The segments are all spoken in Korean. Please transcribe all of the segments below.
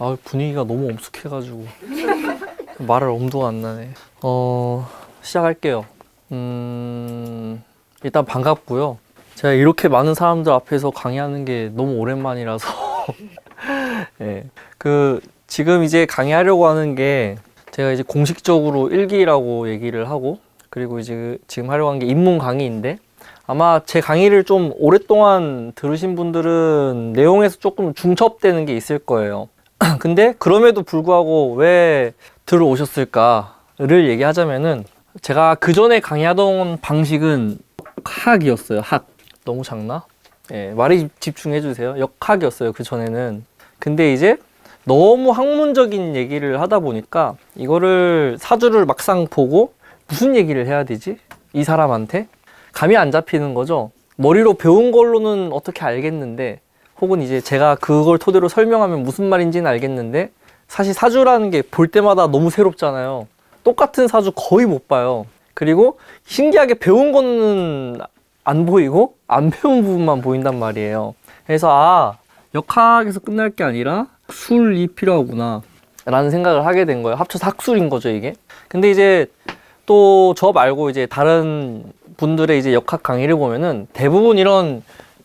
아, 분위기가 너무 엄숙해가지고 말할 엄두가 안 나네. 시작할게요. 일단 반갑고요. 제가 이렇게 많은 사람들 앞에서 강의하는 게 너무 오랜만이라서 네. 지금 이제 강의하려고 하는 게 제가 이제 공식적으로 1기라고 얘기를 하고, 그리고 이제 지금 하려고 하는 게 입문 강의인데, 아마 제 강의를 좀 오랫동안 들으신 분들은 내용에서 조금 중첩되는 게 있을 거예요. 근데 그럼에도 불구하고 왜 들어오셨을까를 얘기하자면은, 제가 그 전에 강의하던 방식은 역학이었어요. 학. 너무 작나? 예, 말에 집중해 주세요. 역학이었어요, 그 전에는. 근데 이제 너무 학문적인 얘기를 하다 보니까 이거를 사주를 막상 보고 무슨 얘기를 해야 되지? 이 사람한테? 감이 안 잡히는 거죠. 머리로 배운 걸로는 어떻게 알겠는데, 혹은 이제 제가 그걸 토대로 설명하면 무슨 말인지는 알겠는데, 사실 사주라는 게 볼 때마다 너무 새롭잖아요. 똑같은 사주 거의 못 봐요. 그리고 신기하게 배운 거는 안 보이고 안 배운 부분만 보인단 말이에요. 그래서 역학에서 끝날 게 아니라 술이 필요하구나 라는 생각을 하게 된 거예요. 합쳐서 학술인 거죠, 이게. 근데 이제 또 저 말고 이제 다른 분들의 이제 역학 강의를 보면은 대부분 이런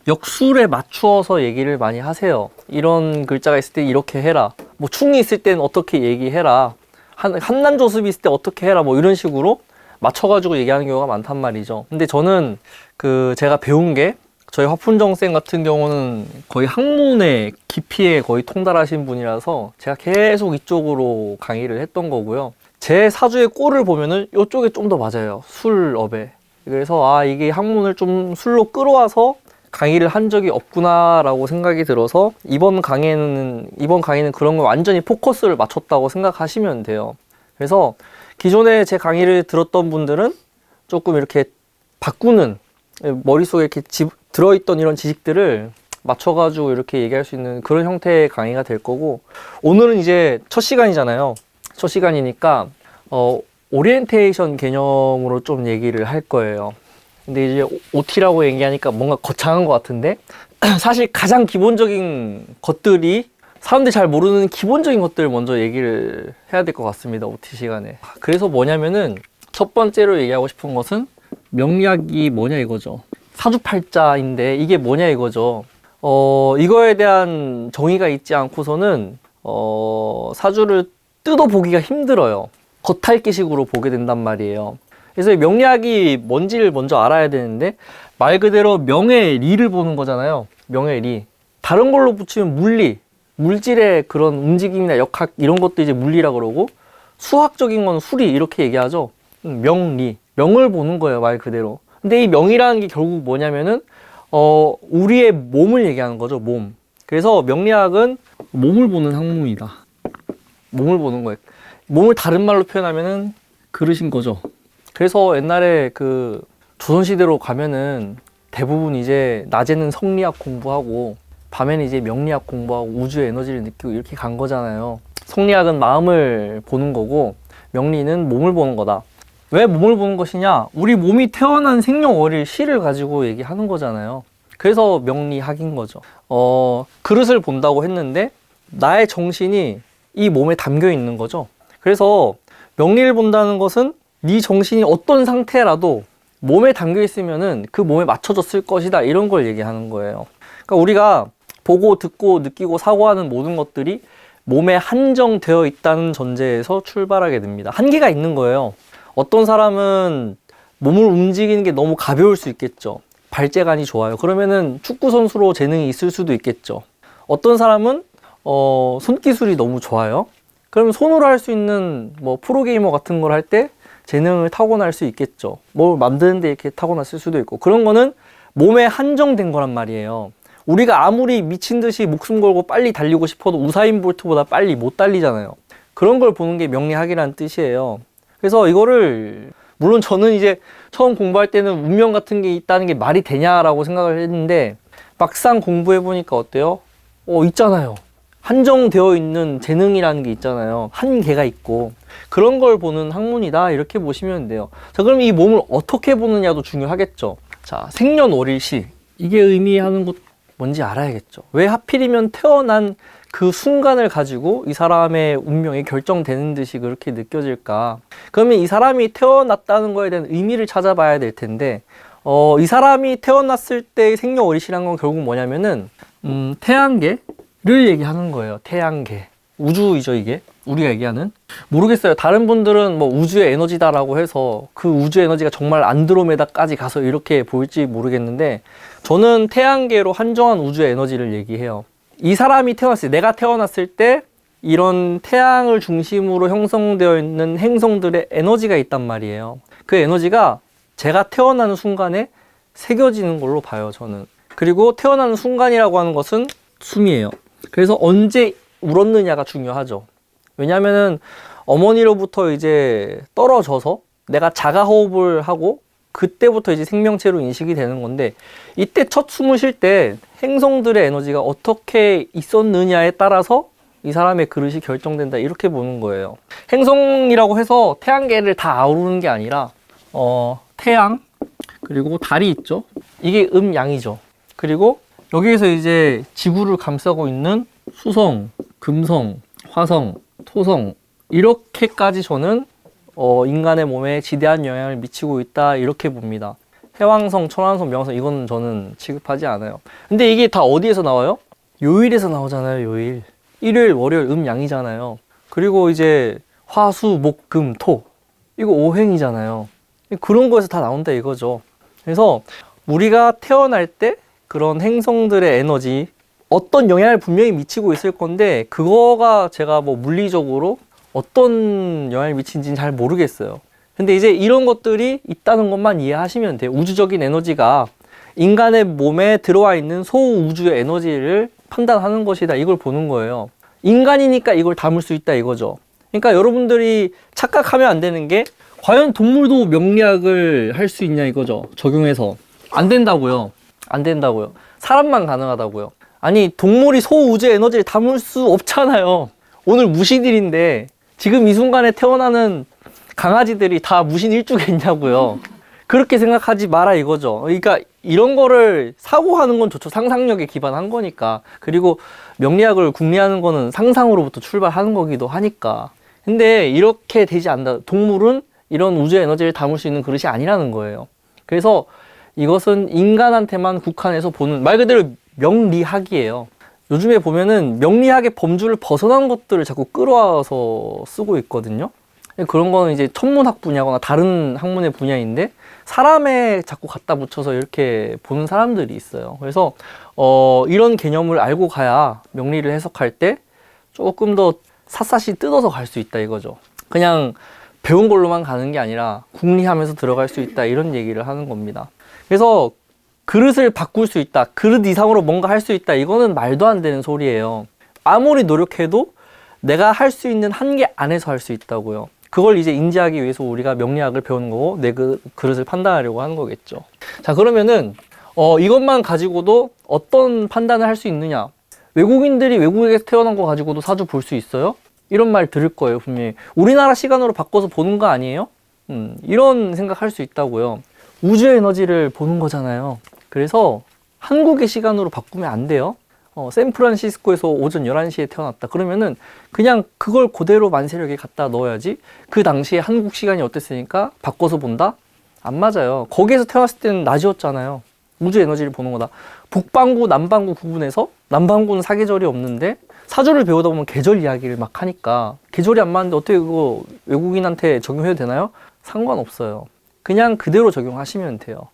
역술에 맞추어서 얘기를 많이 하세요. 이런 글자가 있을 때 이렇게 해라, 뭐 충이 있을 때는 어떻게 얘기해라, 한난조습이 있을 때 어떻게 해라, 뭐 이런 식으로 맞춰가지고 얘기하는 경우가 많단 말이죠. 근데 저는 제가 배운 게, 저희 화푼정 쌤 같은 경우는 거의 학문의 깊이에 거의 통달하신 분이라서 제가 계속 이쪽으로 강의를 했던 거고요. 제 사주의 꼴을 보면은 이쪽에 좀 더 맞아요. 술업에. 그래서 이게 학문을 좀 술로 끌어와서 강의를 한 적이 없구나라고 생각이 들어서 이번 강의는 그런 거 완전히 포커스를 맞췄다고 생각하시면 돼요. 그래서 기존에 제 강의를 들었던 분들은 조금 이렇게 바꾸는, 머릿속에 이렇게 들어있던 이런 지식들을 맞춰가지고 이렇게 얘기할 수 있는 그런 형태의 강의가 될 거고, 오늘은 이제 첫 시간이잖아요. 첫 시간이니까 오리엔테이션 개념으로 좀 얘기를 할 거예요. 근데 이제 OT라고 얘기하니까 뭔가 거창한 것 같은데, 사실 가장 기본적인 것들이, 사람들이 잘 모르는 기본적인 것들을 먼저 얘기를 해야 될 것 같습니다, OT 시간에. 그래서 뭐냐면은, 첫 번째로 얘기하고 싶은 것은 명리학이 뭐냐 이거죠. 사주팔자인데 이게 뭐냐 이거죠. 이거에 대한 정의가 있지 않고서는 사주를 뜯어보기가 힘들어요. 겉핥기식으로 보게 된단 말이에요. 그래서 명리학이 뭔지를 먼저 알아야 되는데, 말 그대로 명의 리를 보는 거잖아요. 명의 리. 다른 걸로 붙이면 물리, 물질의 그런 움직임이나 역학, 이런 것도 이제 물리라 그러고, 수학적인 건 수리, 이렇게 얘기하죠. 명리, 명을 보는 거예요, 말 그대로. 근데 이 명이라는 게 결국 뭐냐면은 우리의 몸을 얘기하는 거죠, 몸. 그래서 명리학은 몸을 보는 학문이다. 몸을 보는 거예요. 몸을 다른 말로 표현하면은 그릇인 거죠. 그래서 옛날에 조선시대로 가면은 대부분 이제 낮에는 성리학 공부하고 밤에는 이제 명리학 공부하고 우주의 에너지를 느끼고 이렇게 간 거잖아요. 성리학은 마음을 보는 거고 명리는 몸을 보는 거다. 왜 몸을 보는 것이냐? 우리 몸이 태어난 생년월일 시를 가지고 얘기하는 거잖아요. 그래서 명리학인 거죠. 그릇을 본다고 했는데 나의 정신이 이 몸에 담겨 있는 거죠. 그래서 명리를 본다는 것은 네 정신이 어떤 상태라도 몸에 담겨 있으면은 그 몸에 맞춰졌을 것이다, 이런 걸 얘기하는 거예요. 그러니까 우리가 보고 듣고 느끼고 사고하는 모든 것들이 몸에 한정되어 있다는 전제에서 출발하게 됩니다. 한계가 있는 거예요. 어떤 사람은 몸을 움직이는 게 너무 가벼울 수 있겠죠. 발재간이 좋아요. 그러면은 축구 선수로 재능이 있을 수도 있겠죠. 어떤 사람은 손기술이 너무 좋아요. 그러면 손으로 할 수 있는 뭐 프로게이머 같은 걸 할 때 재능을 타고날 수 있겠죠. 뭘 만드는데 이렇게 타고났을 수도 있고, 그런 거는 몸에 한정된 거란 말이에요. 우리가 아무리 미친 듯이 목숨 걸고 빨리 달리고 싶어도 우사인 볼트보다 빨리 못 달리잖아요. 그런 걸 보는 게 명리학이라는 뜻이에요. 그래서 이거를, 물론 저는 이제 처음 공부할 때는 운명 같은 게 있다는 게 말이 되냐라고 생각을 했는데, 막상 공부해 보니까 어때요? 있잖아요. 한정되어 있는 재능이라는 게 있잖아요. 한계가 있고, 그런 걸 보는 학문이다, 이렇게 보시면 돼요. 자, 그럼 이 몸을 어떻게 보느냐도 중요하겠죠. 자, 생년월일시, 이게 의미하는 것 뭔지 알아야겠죠. 왜 하필이면 태어난 그 순간을 가지고 이 사람의 운명이 결정되는 듯이 그렇게 느껴질까? 그러면 이 사람이 태어났다는 거에 대한 의미를 찾아봐야 될 텐데, 이 사람이 태어났을 때의 생년월일이란 건 결국 뭐냐면은, 태양계를 얘기하는 거예요. 태양계. 우주이죠, 이게. 우리가 얘기하는. 모르겠어요. 다른 분들은 뭐 우주의 에너지다라고 해서 그 우주의 에너지가 정말 안드로메다까지 가서 이렇게 보일지 모르겠는데, 저는 태양계로 한정한 우주의 에너지를 얘기해요. 이 사람이 태어났을 때, 내가 태어났을 때 이런 태양을 중심으로 형성되어 있는 행성들의 에너지가 있단 말이에요. 그 에너지가 제가 태어나는 순간에 새겨지는 걸로 봐요, 저는. 그리고 태어나는 순간이라고 하는 것은 숨이에요. 그래서 언제 울었느냐가 중요하죠. 왜냐하면은 어머니로부터 이제 떨어져서 내가 자가호흡을 하고 그때부터 이제 생명체로 인식이 되는 건데, 이때 첫 숨을 쉴 때 행성들의 에너지가 어떻게 있었느냐에 따라서 이 사람의 그릇이 결정된다, 이렇게 보는 거예요. 행성이라고 해서 태양계를 다 아우르는 게 아니라 태양, 그리고 달이 있죠. 이게 음양이죠. 그리고 여기에서 이제 지구를 감싸고 있는 수성, 금성, 화성, 토성, 이렇게까지 저는 인간의 몸에 지대한 영향을 미치고 있다, 이렇게 봅니다. 해왕성, 천왕성, 명왕성, 이건 저는 취급하지 않아요. 근데 이게 다 어디에서 나와요? 요일에서 나오잖아요, 요일. 일요일, 월요일, 양이잖아요. 그리고 이제 화, 수, 목, 금, 토. 이거 오행이잖아요. 그런 거에서 다 나온다, 이거죠. 그래서 우리가 태어날 때 그런 행성들의 에너지, 어떤 영향을 분명히 미치고 있을 건데, 그거가 제가 뭐 물리적으로 어떤 영향을 미친지는 잘 모르겠어요. 근데 이제 이런 것들이 있다는 것만 이해하시면 돼요. 우주적인 에너지가 인간의 몸에 들어와 있는 소우주의 에너지를 판단하는 것이다, 이걸 보는 거예요. 인간이니까 이걸 담을 수 있다, 이거죠. 그러니까 여러분들이 착각하면 안 되는 게, 과연 동물도 명리학을 할 수 있냐, 이거죠. 적용해서. 안 된다고요. 안 된다고요. 사람만 가능하다고요. 아니, 동물이 소우주의 에너지를 담을 수 없잖아요. 오늘 무신일인데 지금 이 순간에 태어나는 강아지들이 다 무신 일주겠냐고요. 그렇게 생각하지 마라, 이거죠. 그러니까 이런 거를 사고하는 건 좋죠. 상상력에 기반한 거니까. 그리고 명리학을 궁리하는 거는 상상으로부터 출발하는 거기도 하니까. 근데 이렇게 되지 않는다. 동물은 이런 우주의 에너지를 담을 수 있는 그릇이 아니라는 거예요. 그래서 이것은 인간한테만 국한해서 보는, 말 그대로 명리학이에요. 요즘에 보면은 명리학의 범주를 벗어난 것들을 자꾸 끌어와서 쓰고 있거든요. 그런 거는 이제 천문학 분야거나 다른 학문의 분야인데, 사람에 자꾸 갖다 붙여서 이렇게 보는 사람들이 있어요. 그래서 이런 개념을 알고 가야 명리를 해석할 때 조금 더 샅샅이 뜯어서 갈 수 있다, 이거죠. 그냥 배운 걸로만 가는 게 아니라 궁리하면서 들어갈 수 있다, 이런 얘기를 하는 겁니다. 그래서 그릇을 바꿀 수 있다, 그릇 이상으로 뭔가 할 수 있다, 이거는 말도 안 되는 소리예요. 아무리 노력해도 내가 할 수 있는 한계 안에서 할 수 있다고요. 그걸 이제 인지하기 위해서 우리가 명리학을 배우는 거고, 내 그릇을 판단하려고 하는 거겠죠. 자, 그러면은 이것만 가지고도 어떤 판단을 할 수 있느냐? 외국인들이 외국에서 태어난 거 가지고도 사주 볼 수 있어요? 이런 말 들을 거예요, 분명히. 우리나라 시간으로 바꿔서 보는 거 아니에요? 이런 생각할 수 있다고요. 우주의 에너지를 보는 거잖아요. 그래서 한국의 시간으로 바꾸면 안 돼요. 샌프란시스코에서 오전 11시에 태어났다. 그러면은 그냥 그걸 그대로 만세력에 갖다 넣어야지. 그 당시에 한국 시간이 어땠으니까 바꿔서 본다? 안 맞아요. 거기에서 태어났을 때는 낮이었잖아요. 우주 에너지를 보는 거다. 북반구, 남반구 구분해서, 남반구는 사계절이 없는데 사주를 배우다 보면 계절 이야기를 막 하니까, 계절이 안 맞는데 어떻게 그거 외국인한테 적용해도 되나요? 상관없어요. 그냥 그대로 적용하시면 돼요.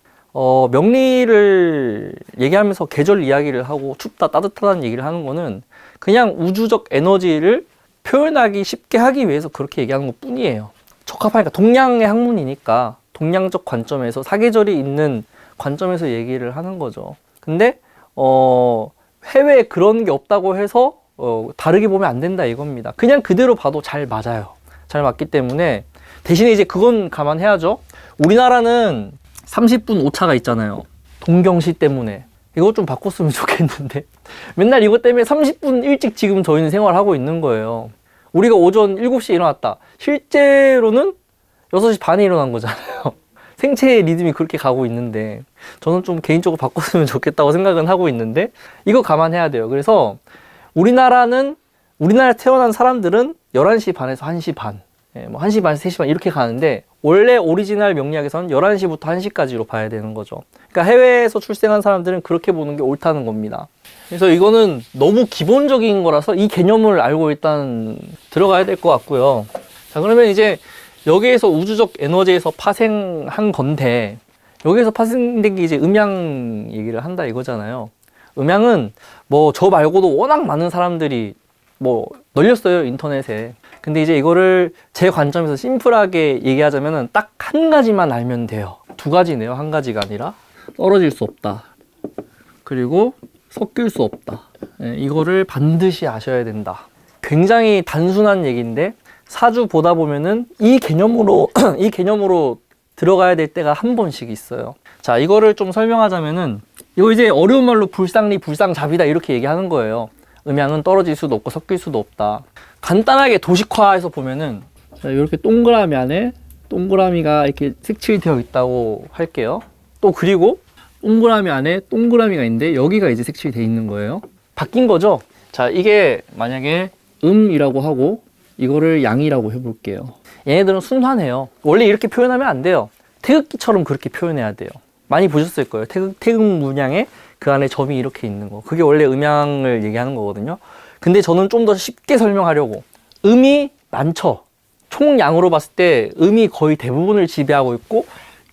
명리를 얘기하면서 계절 이야기를 하고 춥다, 따뜻하다는 얘기를 하는 거는 그냥 우주적 에너지를 표현하기 쉽게 하기 위해서 그렇게 얘기하는 것 뿐이에요. 적합하니까, 동양의 학문이니까 동양적 관점에서, 사계절이 있는 관점에서 얘기를 하는 거죠. 근데 해외에 그런 게 없다고 해서 다르게 보면 안 된다, 이겁니다. 그냥 그대로 봐도 잘 맞아요. 잘 맞기 때문에, 대신에 이제 그건 감안해야죠. 우리나라는 30분 오차가 있잖아요. 동경시 때문에. 이거 좀 바꿨으면 좋겠는데. 맨날 이것 때문에 30분 일찍 지금 저희는 생활하고 있는 거예요. 우리가 오전 7시에 일어났다. 실제로는 6시 반에 일어난 거잖아요. 생체의 리듬이 그렇게 가고 있는데, 저는 좀 개인적으로 바꿨으면 좋겠다고 생각은 하고 있는데, 이거 감안해야 돼요. 그래서 우리나라에 태어난 사람들은 11시 반에서 1시 반, 뭐 1시 반에서 3시 반 이렇게 가는데 원래 오리지널 명리학에서는 11시부터 1시까지로 봐야 되는 거죠. 그러니까 해외에서 출생한 사람들은 그렇게 보는 게 옳다는 겁니다. 그래서 이거는 너무 기본적인 거라서 이 개념을 알고 일단 들어가야 될 것 같고요. 자, 그러면 이제 여기에서 우주적 에너지에서 파생한 건데 여기에서 파생된 게 이제 음양 얘기를 한다 이거잖아요. 음양은 뭐 저 말고도 워낙 많은 사람들이 뭐 널렸어요, 인터넷에. 근데 이제 이거를 제 관점에서 심플하게 얘기하자면은 딱 한 가지만 알면 돼요. 두 가지네요. 한 가지가 아니라. 떨어질 수 없다. 그리고 섞일 수 없다. 이거를 반드시 아셔야 된다. 굉장히 단순한 얘기인데 사주 보다 보면은 이 개념으로 들어가야 될 때가 한 번씩 있어요. 자, 이거를 좀 설명하자면은 이거 이제 어려운 말로 불상리, 불상잡이다 이렇게 얘기하는 거예요. 음양은 떨어질 수도 없고 섞일 수도 없다. 간단하게 도식화해서 보면은 자, 이렇게 동그라미 안에 동그라미가 이렇게 색칠되어 있다고 할게요. 또 그리고 동그라미 안에 동그라미가 있는데 여기가 이제 색칠이 돼 있는 거예요. 바뀐 거죠? 자, 이게 만약에 음이라고 하고 이거를 양이라고 해볼게요. 얘네들은 순환해요. 원래 이렇게 표현하면 안 돼요. 태극기처럼 그렇게 표현해야 돼요. 많이 보셨을 거예요. 태극 문양에 그 안에 점이 이렇게 있는 거. 그게 원래 음양을 얘기하는 거거든요. 근데 저는 좀 더 쉽게 설명하려고. 음이 많죠. 총양으로 봤을 때 음이 거의 대부분을 지배하고 있고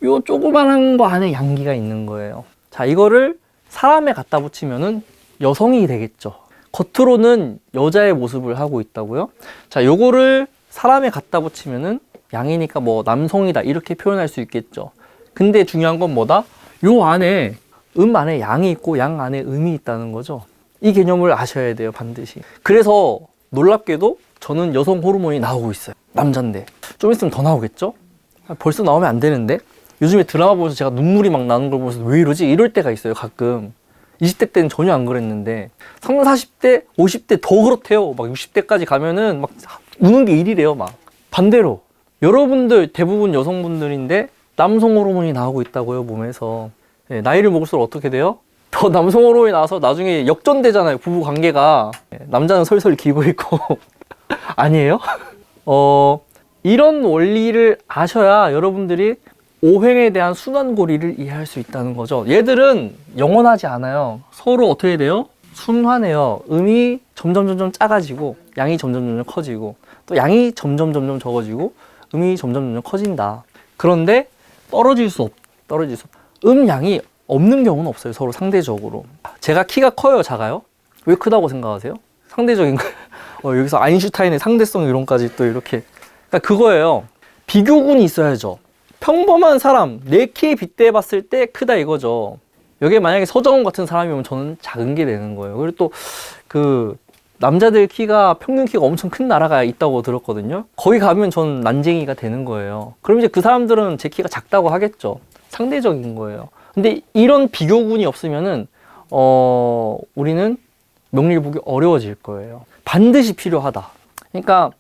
요 조그만한 거 안에 양기가 있는 거예요. 자, 이거를 사람에 갖다 붙이면은 여성이 되겠죠. 겉으로는 여자의 모습을 하고 있다고요. 자, 요거를 사람에 갖다 붙이면은 양이니까 뭐 남성이다 이렇게 표현할 수 있겠죠. 근데 중요한 건 뭐다? 요 안에 음 안에 양이 있고 양 안에 음이 있다는 거죠. 이 개념을 아셔야 돼요, 반드시. 그래서 놀랍게도 저는 여성 호르몬이 나오고 있어요. 남잔데. 좀 있으면 더 나오겠죠? 벌써 나오면 안 되는데? 요즘에 드라마 보면서 제가 눈물이 막 나는 걸 보면서 왜 이러지? 이럴 때가 있어요, 가끔. 20대 때는 전혀 안 그랬는데 30, 40대, 50대 더 그렇대요. 막 60대까지 가면은 막 우는 게 일이래요, 막. 반대로 여러분들 대부분 여성분들인데 남성 호르몬이 나오고 있다고요, 몸에서. 네, 나이를 먹을수록 어떻게 돼요? 더 남성 호르몬이 나와서 나중에 역전되잖아요, 부부 관계가. 네, 남자는 설설 기고 있고. 아니에요? 이런 원리를 아셔야 여러분들이 오행에 대한 순환고리를 이해할 수 있다는 거죠. 얘들은 영원하지 않아요. 서로 어떻게 돼요? 순환해요. 음이 점점 작아지고 양이 점점 커지고 또 양이 점점 적어지고 음이 점점 커진다. 그런데 떨어질 수 없. 양이 없는 경우는 없어요. 서로 상대적으로. 제가 키가 커요, 작아요? 왜 크다고 생각하세요? 상대적인 거. 여기서 아인슈타인의 상대성 이론까지 또 이렇게. 그러니까 그거예요. 비교군이 있어야죠. 평범한 사람, 내 키에 빗대어 봤을 때 크다 이거죠. 여기에 만약에 서정훈 같은 사람이면 저는 작은 게 되는 거예요. 그리고 또 그 남자들 키가 평균 키가 엄청 큰 나라가 있다고 들었거든요. 거기 가면 저는 난쟁이가 되는 거예요. 그럼 이제 그 사람들은 제 키가 작다고 하겠죠. 상대적인 거예요. 근데 이런 비교군이 없으면은 우리는 명리를 보기 어려워질 거예요. 반드시 필요하다. 그러니까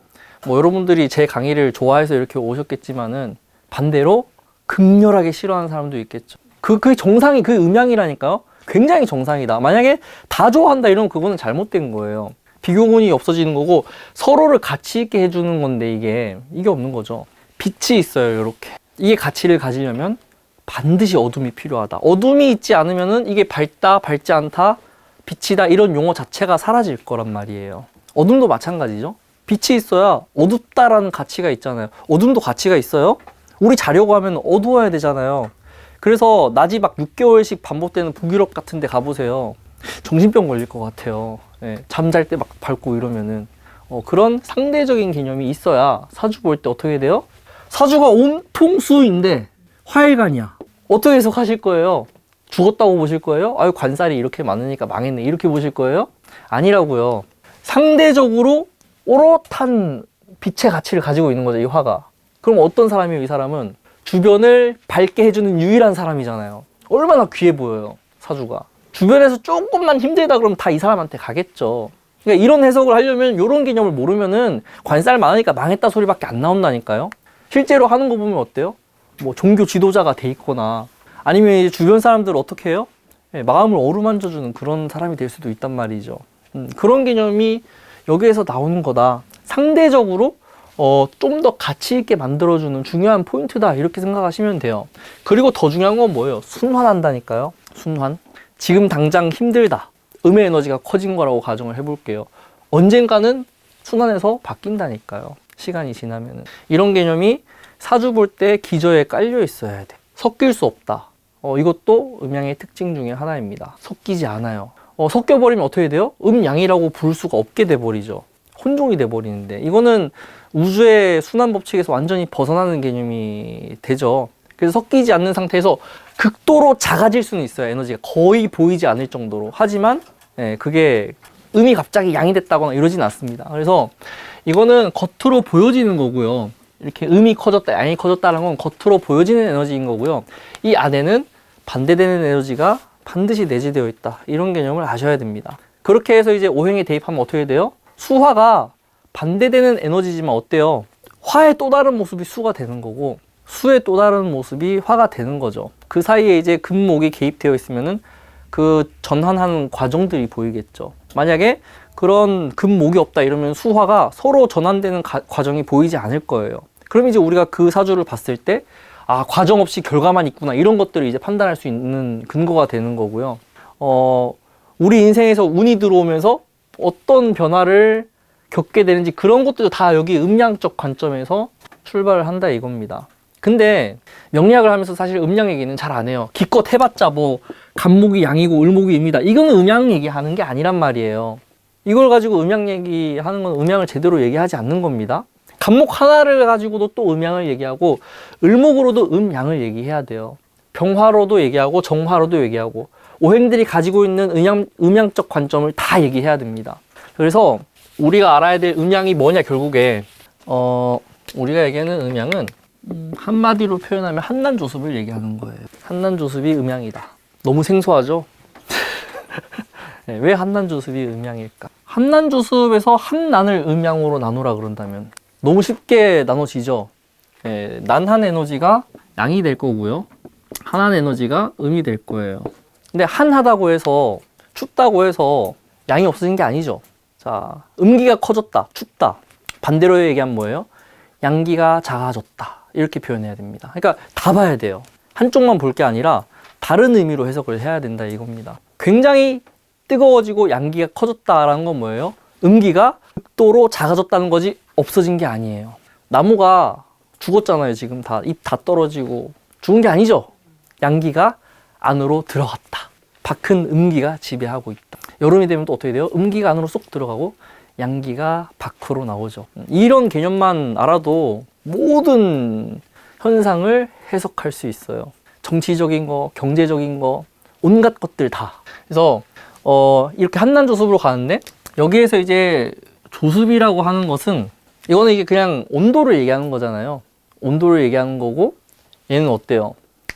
뭐 여러분들이 제 강의를 좋아해서 이렇게 오셨겠지만은 반대로 극렬하게 싫어하는 사람도 있겠죠. 그게 정상이 그 음양이라니까요. 굉장히 정상이다. 만약에 다 좋아한다 이러면 그거는 잘못된 거예요. 비교군이 없어지는 거고 서로를 가치 있게 해주는 건데 이게 없는 거죠. 빛이 있어요, 이렇게. 이게 가치를 가지려면 반드시 어둠이 필요하다. 어둠이 있지 않으면은 이게 밝다, 밝지 않다, 빛이다 이런 용어 자체가 사라질 거란 말이에요. 어둠도 마찬가지죠. 빛이 있어야 어둡다라는 가치가 있잖아요. 어둠도 가치가 있어요? 우리 자려고 하면 어두워야 되잖아요. 그래서 낮이 막 6개월씩 반복되는 북유럽 같은 데 가보세요. 정신병 걸릴 것 같아요. 네, 잠잘 때 막 밝고 이러면은. 그런 상대적인 개념이 있어야 사주 볼 때 어떻게 돼요? 사주가 온통 수인데 화일간이야. 어떻게 해석하실 거예요? 죽었다고 보실 거예요? 아유, 관살이 이렇게 많으니까 망했네. 이렇게 보실 거예요? 아니라고요. 상대적으로 오롯한 빛의 가치를 가지고 있는 거죠, 이 화가. 그럼 어떤 사람이에요, 이 사람은? 주변을 밝게 해주는 유일한 사람이잖아요. 얼마나 귀해 보여요, 사주가. 주변에서 조금만 힘들다 그러면 다 이 사람한테 가겠죠. 그러니까 이런 해석을 하려면 이런 개념을 모르면은 관살 많으니까 망했다 소리밖에 안 나온다니까요. 실제로 하는 거 보면 어때요? 뭐 종교 지도자가 돼 있거나 아니면 이제 주변 사람들 어떻게 해요? 마음을 어루만져주는 그런 사람이 될 수도 있단 말이죠. 그런 개념이 여기에서 나오는 거다. 상대적으로 좀 더 가치 있게 만들어주는 중요한 포인트다. 이렇게 생각하시면 돼요. 그리고 더 중요한 건 뭐예요? 순환한다니까요. 순환. 지금 당장 힘들다. 음의 에너지가 커진 거라고 가정을 해볼게요. 언젠가는 순환해서 바뀐다니까요. 시간이 지나면은. 이런 개념이 사주 볼 때 기저에 깔려 있어야 돼. 섞일 수 없다. 이것도 음양의 특징 중에 하나입니다. 섞이지 않아요. 섞여버리면 어떻게 돼요? 음양이라고 부를 수가 없게 돼버리죠. 혼종이 돼버리는데, 이거는 우주의 순환 법칙에서 완전히 벗어나는 개념이 되죠. 그래서 섞이지 않는 상태에서 극도로 작아질 수는 있어요. 에너지가 거의 보이지 않을 정도로. 하지만 그게 음이 갑자기 양이 됐다거나 이러진 않습니다. 그래서 이거는 겉으로 보여지는 거고요. 이렇게 음이 커졌다, 양이 커졌다는 건 겉으로 보여지는 에너지인 거고요. 이 안에는 반대되는 에너지가 반드시 내재되어 있다. 이런 개념을 아셔야 됩니다. 그렇게 해서 이제 오행에 대입하면 어떻게 돼요? 수화가 반대되는 에너지지만 어때요? 화의 또 다른 모습이 수가 되는 거고, 수의 또 다른 모습이 화가 되는 거죠. 그 사이에 이제 금목이 개입되어 있으면은 그 전환하는 과정들이 보이겠죠. 만약에 그런 금목이 없다 이러면 수화가 서로 전환되는 과정이 보이지 않을 거예요. 그럼 이제 우리가 그 사주를 봤을 때, 아, 과정 없이 결과만 있구나. 이런 것들을 이제 판단할 수 있는 근거가 되는 거고요. 우리 인생에서 운이 들어오면서 어떤 변화를 겪게 되는지 그런 것들도 다 여기 음양적 관점에서 출발을 한다 이겁니다. 근데 명리학을 하면서 사실 음양 얘기는 잘 안 해요. 기껏 해봤자 뭐 간목이 양이고 을목이 임이다. 이거는 음양 얘기하는 게 아니란 말이에요. 이걸 가지고 음양 얘기하는 건 음양을 제대로 얘기하지 않는 겁니다. 간목 하나를 가지고도 또 음양을 얘기하고, 을목으로도 음양을 얘기해야 돼요. 병화로도 얘기하고 정화로도 얘기하고, 오행들이 가지고 있는 음양적 관점을 다 얘기해야 됩니다. 그래서 우리가 알아야 될 음양이 뭐냐, 결국에 우리가 얘기하는 음양은 한마디로 표현하면 한난조습을 얘기하는 거예요. 한난조습이 음양이다. 너무 생소하죠? 네, 왜 한난조습이 음양일까? 한난조습에서 한난을 음양으로 나누라 그런다면 너무 쉽게 나눠지죠. 네, 난한 에너지가 양이 될 거고요. 한한 에너지가 음이 될 거예요. 근데 한하다고 해서, 춥다고 해서 양이 없어진 게 아니죠. 자, 음기가 커졌다, 춥다. 반대로 얘기하면 뭐예요? 양기가 작아졌다. 이렇게 표현해야 됩니다. 그러니까 다 봐야 돼요. 한쪽만 볼 게 아니라 다른 의미로 해석을 해야 된다 이겁니다. 굉장히 뜨거워지고 양기가 커졌다라는 건 뭐예요? 음기가 극도로 작아졌다는 거지 없어진 게 아니에요. 나무가 죽었잖아요. 지금 다 잎 다 떨어지고 죽은 게 아니죠. 양기가 안으로 들어갔다. 밖은 음기가 지배하고 있다. 여름이 되면 또 어떻게 돼요? 음기가 안으로 쏙 들어가고 양기가 밖으로 나오죠. 이런 개념만 알아도 모든 현상을 해석할 수 있어요. 정치적인 거, 경제적인 거, 온갖 것들 다. 그래서 이렇게 한난조습으로 가는데, 여기에서 이제 조습이라고 하는 것은, 이거는 이게 그냥 온도를 얘기하는 거잖아요. 온도를 얘기하는 거고, 얘는 어때요?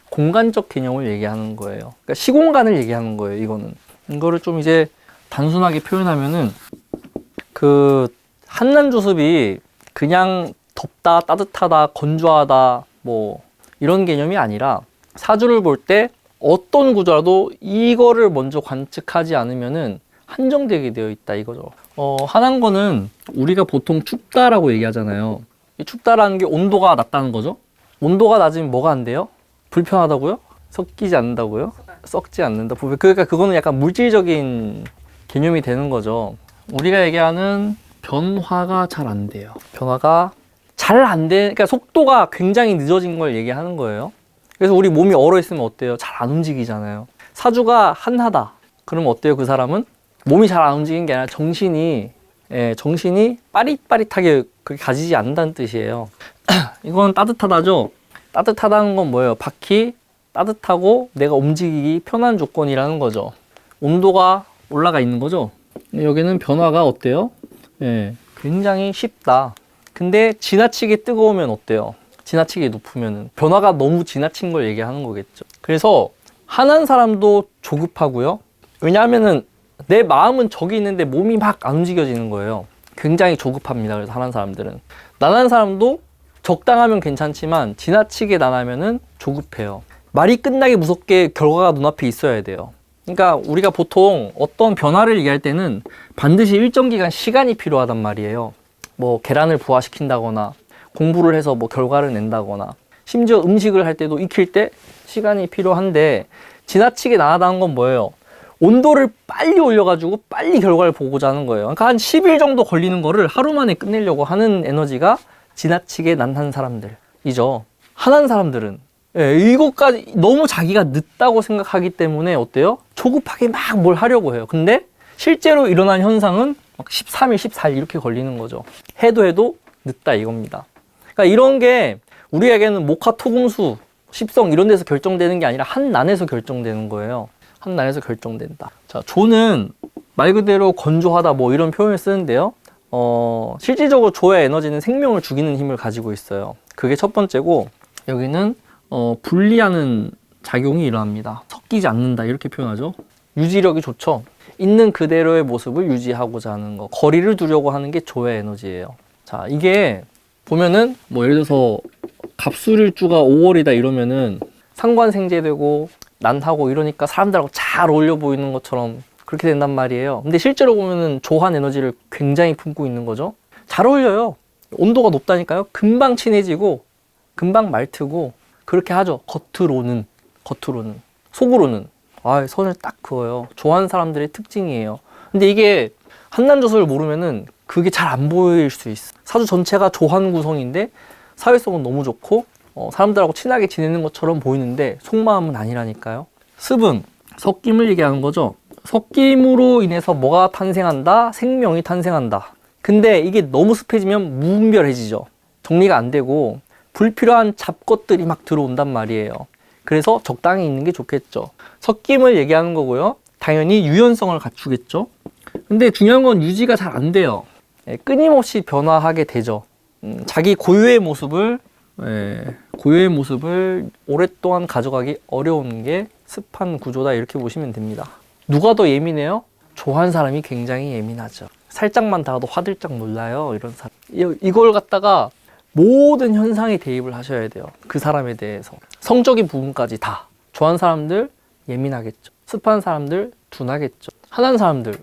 공간적 개념을 얘기하는 거예요. 그러니까 시공간을 얘기하는 거예요. 이거를 좀 이제 단순하게 표현하면은, 그 한난조습이 그냥 덥다, 따뜻하다, 건조하다 뭐 이런 개념이 아니라, 사주를 볼 때 어떤 구조라도 이거를 먼저 관측하지 않으면은 한정되게 되어 있다 이거죠. 한한 거는 우리가 보통 춥다라고 얘기하잖아요. 이 춥다라는 게 온도가 낮다는 거죠. 온도가 낮으면 뭐가 안 돼요? 불편하다고요? 섞이지 않는다고요? 썩지 않는다. 그러니까 그거는 약간 물질적인 개념이 되는 거죠. 우리가 얘기하는 변화가 잘 안 돼요. 변화가 잘 안 돼. 그러니까 속도가 굉장히 늦어진 걸 얘기하는 거예요. 그래서 우리 몸이 얼어 있으면 어때요? 잘 안 움직이잖아요. 사주가 한하다. 그러면 어때요? 그 사람은 몸이 잘 안 움직이는 게 아니라 정신이 빠릿빠릿하게 그렇게 가지지 않는다는 뜻이에요. 이건 따뜻하다죠? 따뜻하다는 건 뭐예요? 밖이 따뜻하고 내가 움직이기 편한 조건이라는 거죠. 온도가 올라가 있는 거죠. 여기는 변화가 어때요? 굉장히 쉽다. 근데 지나치게 뜨거우면 어때요? 지나치게 높으면은 변화가 너무 지나친 걸 얘기하는 거겠죠. 그래서 한한 사람도 조급하고요. 왜냐하면은 내 마음은 저기 있는데 몸이 막 안 움직여지는 거예요. 굉장히 조급합니다. 그래서 한한 사람들은. 난한 사람도 적당하면 괜찮지만 지나치게 난하면은 조급해요. 말이 끝나기 무섭게 결과가 눈앞에 있어야 돼요. 그러니까 우리가 보통 어떤 변화를 얘기할 때는 반드시 일정 기간 시간이 필요하단 말이에요. 뭐 계란을 부화시킨다거나 공부를 해서 뭐 결과를 낸다거나 심지어 음식을 할 때도 익힐 때 시간이 필요한데 지나치게 나아다는 건 뭐예요? 온도를 빨리 올려가지고 빨리 결과를 보고자 하는 거예요. 그러니까 한 10일 정도 걸리는 거를 하루 만에 끝내려고 하는 에너지가 지나치게 난한 사람들이죠. 한한 사람들은 이것까지 너무 자기가 늦다고 생각하기 때문에 어때요? 조급하게 막 뭘 하려고 해요. 근데 실제로 일어난 현상은 막 13일, 14일 이렇게 걸리는 거죠. 해도 늦다 이겁니다. 그러니까 이런 게 우리에게는 목화, 토금수, 십성 이런 데서 결정되는 게 아니라 한난에서 결정되는 거예요. 한난에서 결정된다. 자, 조는 말 그대로 건조하다 뭐 이런 표현을 쓰는데요. 실질적으로 조의 에너지는 생명을 죽이는 힘을 가지고 있어요. 그게 첫 번째고 여기는 분리하는 작용이 일어납니다. 섞이지 않는다 이렇게 표현하죠. 유지력이 좋죠. 있는 그대로의 모습을 유지하고자 하는 거, 거리를 두려고 하는 게 조의 에너지예요. 자, 이게 보면은 뭐 예를 들어서 갑술일주가 5월이다 이러면은 상관생제되고 난하고 이러니까 사람들하고 잘 어울려 보이는 것처럼 그렇게 된단 말이에요. 근데 실제로 보면은 조한 에너지를 굉장히 품고 있는 거죠. 잘 어울려요. 온도가 높다니까요. 금방 친해지고 금방 말트고 그렇게 하죠. 겉으로는 속으로는 선을 딱 그어요. 좋아하는 사람들의 특징이에요. 근데 이게 한난조수를 모르면은 그게 잘 안 보일 수 있어. 사주 전체가 조한 구성인데 사회성은 너무 좋고 사람들하고 친하게 지내는 것처럼 보이는데 속마음은 아니라니까요. 습은 섞임을 얘기하는 거죠. 섞임으로 인해서 뭐가 탄생한다? 생명이 탄생한다. 근데 이게 너무 습해지면 무분별해지죠. 정리가 안 되고 불필요한 잡것들이 막 들어온단 말이에요. 그래서 적당히 있는 게 좋겠죠. 섞임을 얘기하는 거고요. 당연히 유연성을 갖추겠죠. 근데 중요한 건 유지가 잘 안 돼요. 끊임없이 변화하게 되죠. 자기 고유의 모습을 오랫동안 가져가기 어려운 게 습한 구조다 이렇게 보시면 됩니다. 누가 더 예민해요? 좋아하는 사람이 굉장히 예민하죠. 살짝만 닿아도 화들짝 놀라요. 이런 사람. 이걸 갖다가 모든 현상에 대입을 하셔야 돼요. 그 사람에 대해서. 성적인 부분까지 다. 좋아하는 사람들 예민하겠죠. 습한 사람들 둔하겠죠. 한한 사람들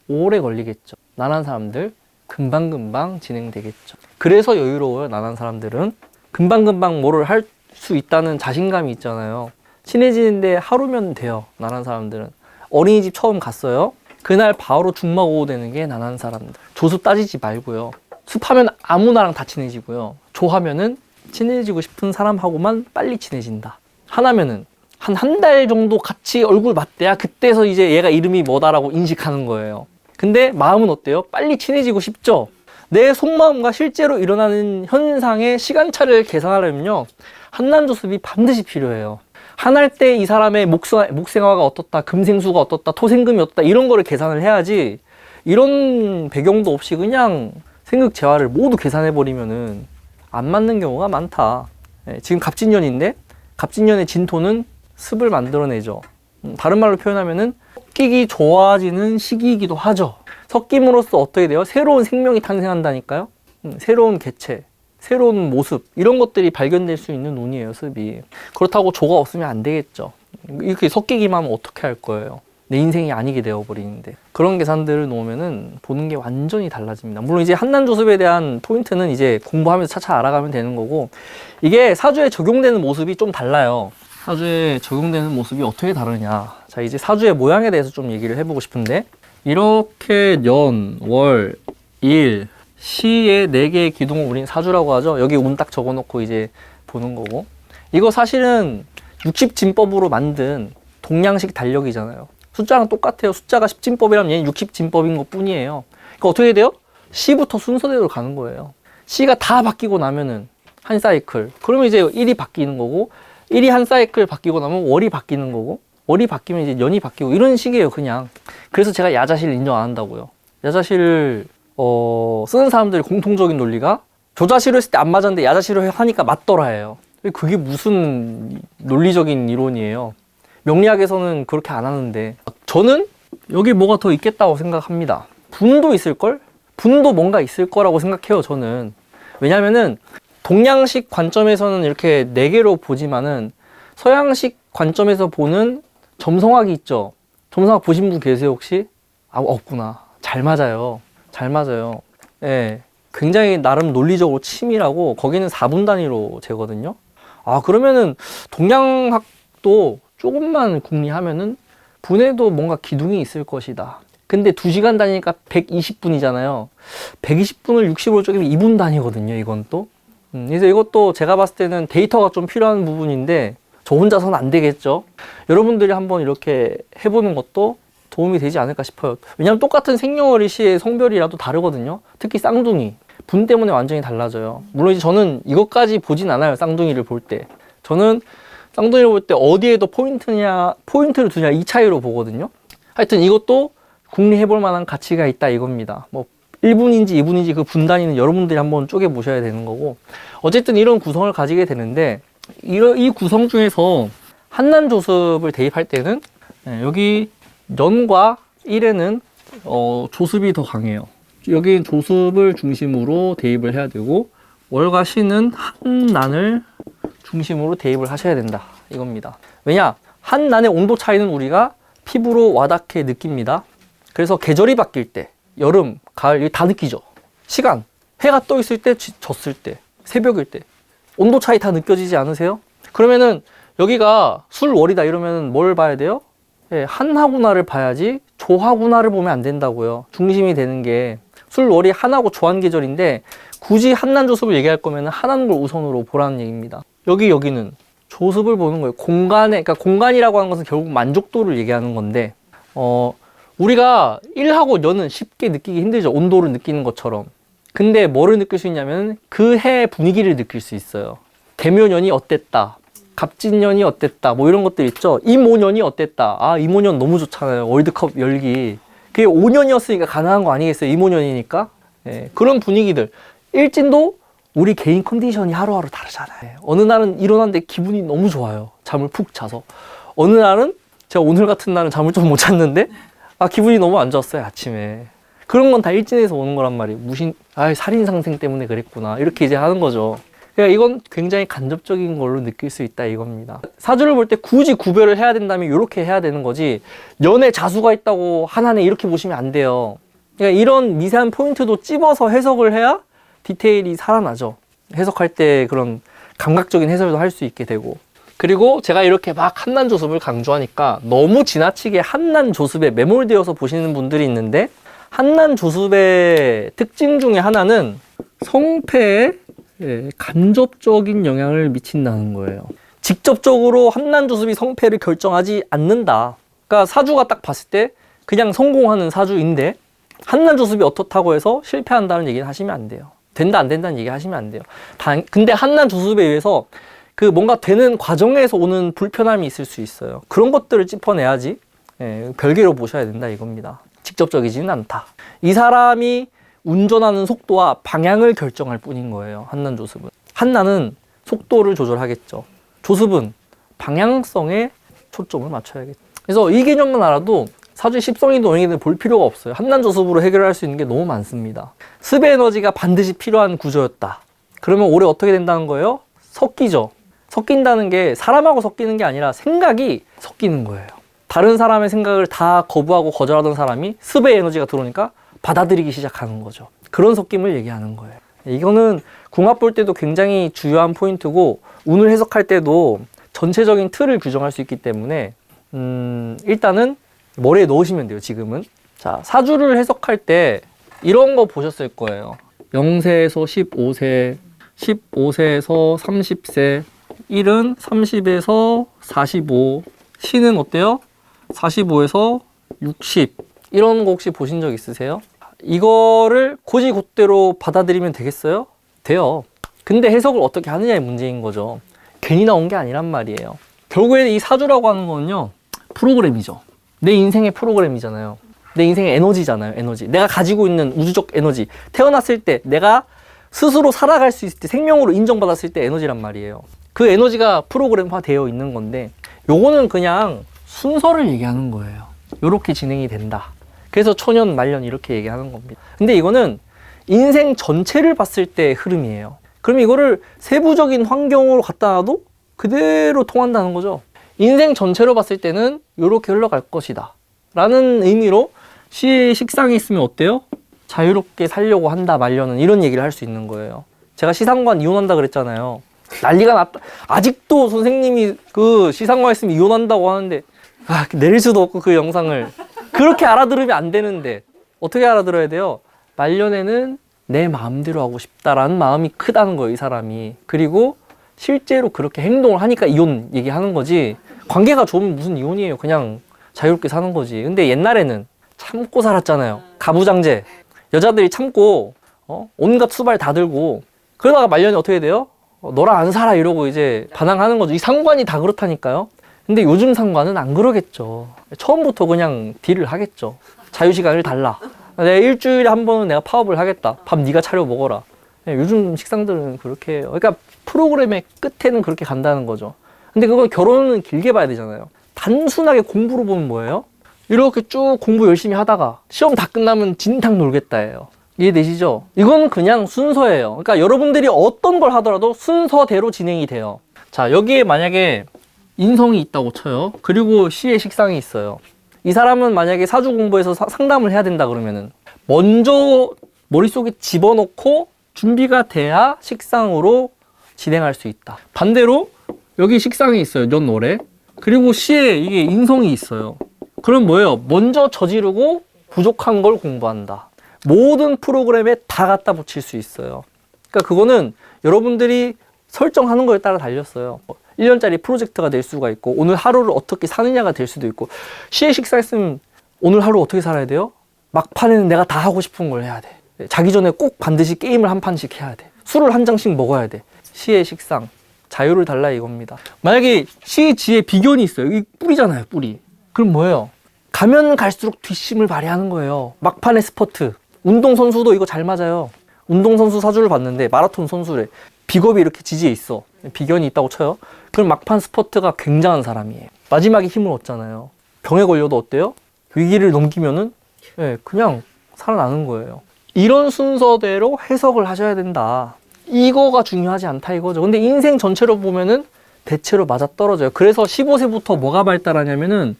오래 걸리겠죠. 난한 사람들 금방금방 진행되겠죠. 그래서 여유로워요. 난한 사람들은. 금방금방 뭐를 할 수 있다는 자신감이 있잖아요. 친해지는데 하루면 돼요. 난한 사람들은. 어린이집 처음 갔어요. 그날 바로 중마고고 되는 게 난한 사람들. 조수 따지지 말고요. 습하면 아무나랑 다 친해지고요. 조하면은 친해지고 싶은 사람하고만 빨리 친해진다. 하나면은 한 달 정도 같이 얼굴 맞대야 그때서 이제 얘가 이름이 뭐다라고 인식하는 거예요. 근데 마음은 어때요? 빨리 친해지고 싶죠? 내 속마음과 실제로 일어나는 현상의 시간차를 계산하려면요. 한난조습이 반드시 필요해요. 한할 때 이 사람의 목생화가 어떻다, 금생수가 어떻다, 토생금이 어떻다 이런 거를 계산을 해야지 이런 배경도 없이 그냥 생극재화를 모두 계산해버리면은 안 맞는 경우가 많다. 지금 갑진년인데 갑진년의 진토는 습을 만들어내죠. 다른 말로 표현하면은 섞이기 좋아지는 시기이기도 하죠. 섞임으로써 어떻게 돼요? 새로운 생명이 탄생한다니까요. 새로운 개체, 새로운 모습 이런 것들이 발견될 수 있는 운이에요. 습이. 그렇다고 조가 없으면 안 되겠죠. 이렇게 섞이기만 하면 어떻게 할 거예요? 내 인생이 아니게 되어버리는데. 그런 계산들을 놓으면은 보는 게 완전히 달라집니다. 물론 이제 한난조습에 대한 포인트는 이제 공부하면서 차차 알아가면 되는 거고, 이게 사주에 적용되는 모습이 좀 달라요. 사주에 적용되는 모습이 어떻게 다르냐. 자, 이제 사주의 모양에 대해서 좀 얘기를 해보고 싶은데, 이렇게 년, 월, 일, 시의 4개의 기둥을 우린 사주라고 하죠. 여기 운 딱 적어놓고 이제 보는 거고, 이거 사실은 60진법으로 만든 동양식 달력이잖아요. 숫자랑 똑같아요. 숫자가 10진법이라면 얘는 60진법인 것 뿐이에요. 그러니까 어떻게 돼요? 시부터 순서대로 가는 거예요. 시가 다 바뀌고 나면은 한 사이클. 그러면 이제 일이 바뀌는 거고, 일이 한 사이클 바뀌고 나면 월이 바뀌는 거고, 월이 바뀌면 이제 년이 바뀌고 이런 식이에요, 그냥. 그래서 제가 야자실 인정 안 한다고요. 야자실을 쓰는 사람들의 공통적인 논리가 조자시로 했을 때 안 맞았는데 야자시로 하니까 맞더라 해요. 그게 무슨 논리적인 이론이에요. 명리학에서는 그렇게 안 하는데, 저는 여기 뭐가 더 있겠다고 생각합니다. 분도 있을걸? 분도 뭔가 있을 거라고 생각해요, 저는. 왜냐면은 동양식 관점에서는 이렇게 4개로 보지만은 서양식 관점에서 보는 점성학이 있죠. 점성학 보신 분 계세요, 혹시? 아, 없구나. 잘 맞아요. 잘 맞아요. 예. 굉장히 나름 논리적으로 치밀하고, 거기는 4분 단위로 재거든요. 아, 그러면은, 동양학도 조금만 궁리하면은, 분해도 뭔가 기둥이 있을 것이다. 근데 2시간 단위니까 120분이잖아요. 120분을 60으로 쪼개면 2분 단위거든요, 이건 또. 그래서 이것도 제가 봤을 때는 데이터가 좀 필요한 부분인데, 저 혼자서는 안 되겠죠. 여러분들이 한번 이렇게 해보는 것도 도움이 되지 않을까 싶어요. 왜냐하면 똑같은 생년월일 시의 성별이라도 다르거든요. 특히 쌍둥이. 분 때문에 완전히 달라져요. 물론 이제 저는 이것까지 보진 않아요. 쌍둥이를 볼 때. 저는 쌍둥이를 볼 때 어디에도 포인트를 두냐 이 차이로 보거든요. 하여튼 이것도 궁리해볼 만한 가치가 있다 이겁니다. 뭐 1분인지 2분인지 그 분 단위는 여러분들이 한번 쪼개보셔야 되는 거고, 어쨌든 이런 구성을 가지게 되는데, 이 구성 중에서 한난조습을 대입할 때는 여기 년과 일에는 조습이 더 강해요. 여기 조습을 중심으로 대입을 해야 되고, 월과 시는 한난을 중심으로 대입을 하셔야 된다 이겁니다. 왜냐? 한난의 온도 차이는 우리가 피부로 와닿게 느낍니다. 그래서 계절이 바뀔 때, 여름, 가을 다 느끼죠. 시간, 해가 떠 있을 때, 졌을 때, 새벽일 때 온도 차이 다 느껴지지 않으세요? 그러면은 여기가 술월이다 이러면 뭘 봐야 돼요? 예, 한하구나를 봐야지 조하구나를 보면 안 된다고요. 중심이 되는 게 술월이 한하고 조한 계절인데, 굳이 한난조습을 얘기할 거면 한하는 걸 우선으로 보라는 얘기입니다. 여기는 조습을 보는 거예요. 그러니까 공간이라고 하는 것은 결국 만족도를 얘기하는 건데, 우리가 일하고 년은 쉽게 느끼기 힘들죠. 온도를 느끼는 것처럼. 근데 뭐를 느낄 수 있냐면 그 해 분위기를 느낄 수 있어요. 개묘년이 어땠다, 갑진년이 어땠다, 뭐 이런 것들 있죠. 임오년이 어땠다. 아, 임오년 너무 좋잖아요. 월드컵 열기. 그게 5년이었으니까 가능한 거 아니겠어요? 임오년이니까. 네, 그런 분위기들. 일진도 우리 개인 컨디션이 하루하루 다르잖아요. 네, 어느 날은 일어났는데 기분이 너무 좋아요. 잠을 푹 자서. 어느 날은 제가 오늘 같은 날은 잠을 좀 못 잤는데 기분이 너무 안 좋았어요, 아침에. 그런 건 다 일진에서 오는 거란 말이에요. 살인상생 때문에 그랬구나. 이렇게 이제 하는 거죠. 그러니까 이건 굉장히 간접적인 걸로 느낄 수 있다 이겁니다. 사주를 볼 때 굳이 구별을 해야 된다면 이렇게 해야 되는 거지, 연에 자수가 있다고 하나네 이렇게 보시면 안 돼요. 그러니까 이런 미세한 포인트도 찝어서 해석을 해야 디테일이 살아나죠. 해석할 때 그런 감각적인 해설도 할 수 있게 되고. 그리고 제가 이렇게 막 한난조습을 강조하니까 너무 지나치게 한난조습에 매몰되어서 보시는 분들이 있는데, 한난조습의 특징 중에 하나는 성패에 간접적인 영향을 미친다는 거예요. 직접적으로 한난조습이 성패를 결정하지 않는다. 그러니까 사주가 딱 봤을 때 그냥 성공하는 사주인데, 한난조습이 어떻다고 해서 실패한다는 얘기는 하시면 안 돼요. 된다 안 된다는 얘기 하시면 안 돼요. 근데 한난조습에 의해서 그 뭔가 되는 과정에서 오는 불편함이 있을 수 있어요. 그런 것들을 짚어내야지 별개로 보셔야 된다 이겁니다. 직접적이지는 않다. 이 사람이 운전하는 속도와 방향을 결정할 뿐인 거예요. 한난조습은. 한난은 속도를 조절하겠죠. 조습은 방향성에 초점을 맞춰야겠죠. 그래서 이 개념만 알아도 사주의 십성이든 원인이든 볼 필요가 없어요. 한난조습으로 해결할 수 있는 게 너무 많습니다. 습의 에너지가 반드시 필요한 구조였다. 그러면 올해 어떻게 된다는 거예요? 섞이죠. 섞인다는 게 사람하고 섞이는 게 아니라 생각이 섞이는 거예요. 다른 사람의 생각을 다 거부하고 거절하던 사람이 습의 에너지가 들어오니까 받아들이기 시작하는 거죠. 그런 섞임을 얘기하는 거예요. 이거는 궁합 볼 때도 굉장히 중요한 포인트고, 운을 해석할 때도 전체적인 틀을 규정할 수 있기 때문에 일단은 머리에 넣으시면 돼요. 지금은. 자, 사주를 해석할 때 이런 거 보셨을 거예요. 0세에서 15세, 15세에서 30세, 1은 30에서 45, 시는 어때요? 45에서 60. 이런 거 혹시 보신 적 있으세요? 이거를 곧이곧대로 받아들이면 되겠어요? 돼요. 근데 해석을 어떻게 하느냐의 문제인 거죠. 괜히 나온 게 아니란 말이에요. 결국에 이 사주라고 하는 거는요, 프로그램이죠. 내 인생의 프로그램이잖아요. 내 인생의 에너지잖아요. 에너지. 내가 가지고 있는 우주적 에너지. 태어났을 때 내가 스스로 살아갈 수 있을 때, 생명으로 인정받았을 때 에너지란 말이에요. 그 에너지가 프로그램화 되어 있는 건데, 요거는 그냥 순서를 얘기하는 거예요. 요렇게 진행이 된다. 그래서 초년, 말년 이렇게 얘기하는 겁니다. 근데 이거는 인생 전체를 봤을 때의 흐름이에요. 그럼 이거를 세부적인 환경으로 갖다 놔도 그대로 통한다는 거죠. 인생 전체로 봤을 때는 이렇게 흘러갈 것이다. 라는 의미로 시의 식상이 있으면 어때요? 자유롭게 살려고 한다 말려는 이런 얘기를 할 수 있는 거예요. 제가 시상관 이혼한다 그랬잖아요. 난리가 났다. 아직도 선생님이 그 시상관 있으면 이혼한다고 하는데 내릴 수도 없고 그 영상을 그렇게 알아들으면 안 되는데 어떻게 알아들어야 돼요? 말년에는 내 마음대로 하고 싶다라는 마음이 크다는 거예요, 이 사람이. 그리고 실제로 그렇게 행동을 하니까 이혼 얘기하는 거지, 관계가 좋으면 무슨 이혼이에요. 그냥 자유롭게 사는 거지. 근데 옛날에는 참고 살았잖아요. 가부장제. 여자들이 참고 온갖 수발 다 들고 그러다가 말년에 어떻게 돼요? 너랑 안 살아 이러고 이제 반항하는 거죠. 이 상관이 다 그렇다니까요. 근데 요즘 상관은 안 그러겠죠. 처음부터 그냥 딜을 하겠죠. 자유시간을 달라. 내가 일주일에 한 번은 내가 파업을 하겠다. 밥 네가 차려 먹어라. 요즘 식상들은 그렇게 해요. 그러니까 프로그램의 끝에는 그렇게 간다는 거죠. 근데 그건 결혼은 길게 봐야 되잖아요. 단순하게 공부로 보면 뭐예요? 이렇게 쭉 공부 열심히 하다가 시험 다 끝나면 진탕 놀겠다예요. 이해되시죠? 이건 그냥 순서예요. 그러니까 여러분들이 어떤 걸 하더라도 순서대로 진행이 돼요. 자, 여기에 만약에 인성이 있다고 쳐요. 그리고 시의 식상이 있어요. 이 사람은 만약에 사주 공부에서 상담을 해야 된다 그러면은 먼저 머릿속에 집어넣고 준비가 돼야 식상으로 진행할 수 있다. 반대로 여기 식상이 있어요. 연월에. 그리고 시에 이게 인성이 있어요. 그럼 뭐예요? 먼저 저지르고 부족한 걸 공부한다. 모든 프로그램에 다 갖다 붙일 수 있어요. 그러니까 그거는 여러분들이 설정하는 거에 따라 달렸어요. 1년짜리 프로젝트가 될 수가 있고 오늘 하루를 어떻게 사느냐가 될 수도 있고, 시에 식사했으면 오늘 하루 어떻게 살아야 돼요? 막판에는 내가 다 하고 싶은 걸 해야 돼. 자기 전에 꼭 반드시 게임을 한 판씩 해야 돼. 술을 한 잔씩 먹어야 돼. 시의 식상. 자유를 달라 이겁니다. 만약에 시 지에 비견이 있어요. 이 뿌리잖아요, 뿌리. 그럼 뭐예요? 가면 갈수록 뒷심을 발휘하는 거예요. 막판의 스퍼트. 운동선수도 이거 잘 맞아요. 운동선수 사주를 봤는데 마라톤 선수래. 비겁이 이렇게 지지에 있어. 비견이 있다고 쳐요. 그럼 막판 스퍼트가 굉장한 사람이에요. 마지막에 힘을 얻잖아요. 병에 걸려도 어때요? 위기를 넘기면은 그냥 살아나는 거예요. 이런 순서대로 해석을 하셔야 된다. 이거가 중요하지 않다 이거죠. 근데 인생 전체로 보면은 대체로 맞아떨어져요. 그래서 15세부터 뭐가 발달하냐면은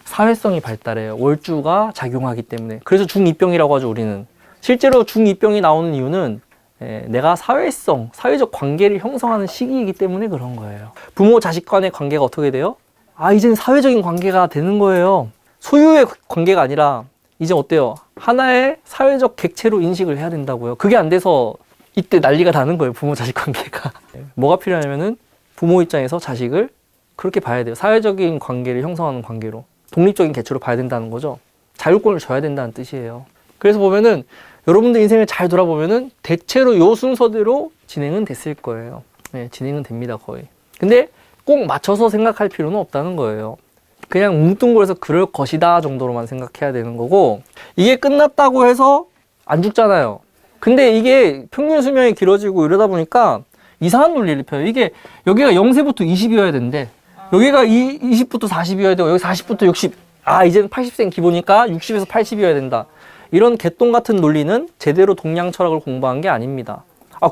사회성이 발달해요. 월주가 작용하기 때문에. 그래서 중2병이라고 하죠, 우리는. 실제로 중2병이 나오는 이유는 내가 사회성, 사회적 관계를 형성하는 시기이기 때문에 그런 거예요. 부모 자식 간의 관계가 어떻게 돼요? 이젠 사회적인 관계가 되는 거예요. 소유의 관계가 아니라 이제 어때요? 하나의 사회적 객체로 인식을 해야 된다고요. 그게 안 돼서 이때 난리가 나는 거예요, 부모 자식 관계가. 뭐가 필요하냐면은 부모 입장에서 자식을 그렇게 봐야 돼요. 사회적인 관계를 형성하는 관계로. 독립적인 개체로 봐야 된다는 거죠. 자율권을 줘야 된다는 뜻이에요. 그래서 보면은 여러분들 인생을 잘 돌아보면은 대체로 요 순서대로 진행은 됐을 거예요. 진행은 됩니다, 거의. 근데 꼭 맞춰서 생각할 필요는 없다는 거예요. 그냥 뭉뚱그려서 그럴 것이다 정도로만 생각해야 되는 거고, 이게 끝났다고 해서 안 죽잖아요. 근데 이게 평균 수명이 길어지고 이러다 보니까 이상한 논리를 펴요. 이게 여기가 0세부터 20이어야 된대. 여기가 20부터 40이어야 되고 여기 40부터 60. 이제는 80세는 기본이니까 60에서 80이어야 된다. 이런 개똥 같은 논리는 제대로 동양 철학을 공부한 게 아닙니다.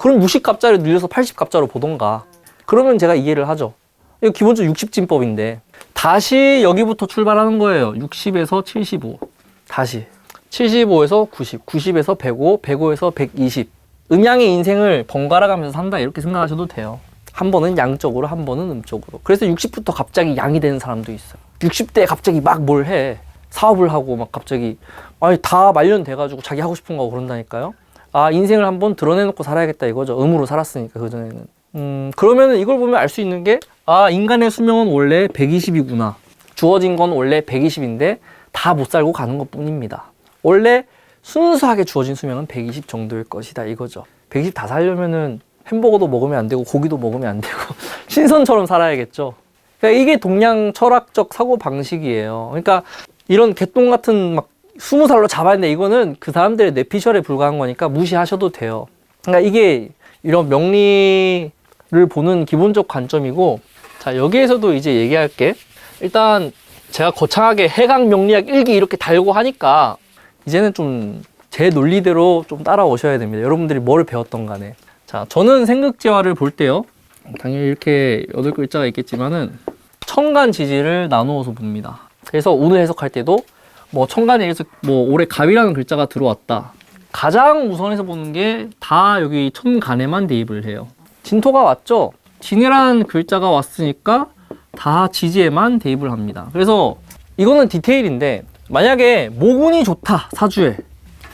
그럼 60갑자를 늘려서 80갑자로 보던가. 그러면 제가 이해를 하죠. 이거 기본적으로 60진법인데 다시 여기부터 출발하는 거예요. 60에서 75. 다시 75에서 90, 90에서 105, 105에서 120. 음양의 인생을 번갈아 가면서 산다 이렇게 생각하셔도 돼요. 한 번은 양적으로, 한 번은 음적으로. 그래서 60부터 갑자기 양이 되는 사람도 있어요. 60대에 갑자기 막 뭘 해. 사업을 하고 막 갑자기 다 말년 돼가지고 자기 하고 싶은 거 그런다니까요. 인생을 한번 드러내놓고 살아야겠다 이거죠. 음으로 살았으니까 그전에는. 그러면은 이걸 보면 알 수 있는 게 인간의 수명은 원래 120이구나. 주어진 건 원래 120인데 다 못 살고 가는 것 뿐입니다. 원래 순수하게 주어진 수명은 120 정도일 것이다 이거죠. 120 다 살려면은 햄버거도 먹으면 안 되고 고기도 먹으면 안 되고 신선처럼 살아야겠죠. 그러니까 이게 동양 철학적 사고 방식이에요. 그러니까 이런 개똥 같은 막 20살로 잡아야 되는데 이거는 그 사람들의 뇌피셜에 불과한 거니까 무시하셔도 돼요. 그러니까 이게 이런 명리를 보는 기본적 관점이고, 자, 여기에서도 이제 얘기할 게, 일단 제가 거창하게 해강 명리학 일기 이렇게 달고 하니까 이제는 좀 제 논리대로 좀 따라오셔야 됩니다. 여러분들이 뭘 배웠던 간에. 자, 저는 생극지화를 볼 때요, 당연히 이렇게 8글자가 있겠지만은 천간 지지를 나누어서 봅니다. 그래서 오늘 해석할 때도 뭐 천간에서 뭐 올해 갑이라는 글자가 들어왔다. 가장 우선해서 보는 게 다 여기 천간에만 대입을 해요. 진토가 왔죠? 진이라는 글자가 왔으니까 다 지지에만 대입을 합니다. 그래서 이거는 디테일인데 만약에 모군이 좋다 사주에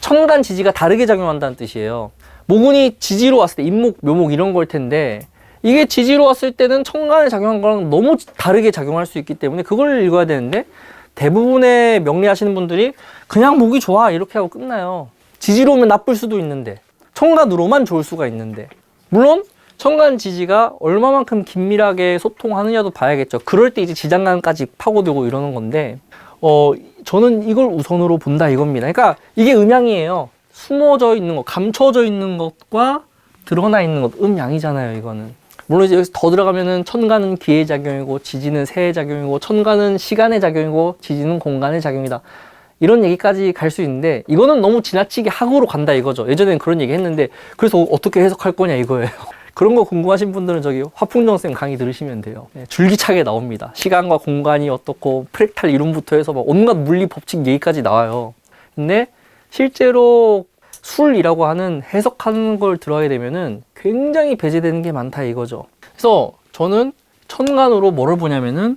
천간 지지가 다르게 작용한다는 뜻이에요. 모군이 지지로 왔을 때 임목, 묘목 이런 걸 텐데 이게 지지로 왔을 때는 천간에 작용한 거랑 너무 다르게 작용할 수 있기 때문에 그걸 읽어야 되는데 대부분의 명리하시는 분들이 그냥 목이 좋아 이렇게 하고 끝나요. 지지로 오면 나쁠 수도 있는데 천간으로만 좋을 수가 있는데 물론 천간 지지가 얼마만큼 긴밀하게 소통하느냐도 봐야겠죠. 그럴 때 이제 지장간까지 파고들고 이러는 건데 저는 이걸 우선으로 본다 이겁니다. 그러니까 이게 음양이에요. 숨어져 있는 것, 감춰져 있는 것과 드러나 있는 것, 음양이잖아요, 이거는. 물론 이제 여기서 더 들어가면은 천간은 기의 작용이고 지지는 세의 작용이고 천간은 시간의 작용이고 지지는 공간의 작용이다. 이런 얘기까지 갈 수 있는데 이거는 너무 지나치게 학으로 간다 이거죠. 예전에는 그런 얘기 했는데 그래서 어떻게 해석할 거냐 이거예요. 그런 거 궁금하신 분들은 저기 화풍정쌤 강의 들으시면 돼요. 네, 줄기차게 나옵니다. 시간과 공간이 어떻고 프랙탈 이론부터 해서 막 온갖 물리 법칙 얘기까지 나와요. 근데 실제로 술이라고 하는 해석하는 걸 들어야 되면은 굉장히 배제되는 게 많다 이거죠. 그래서 저는 천간으로 뭐를 보냐면은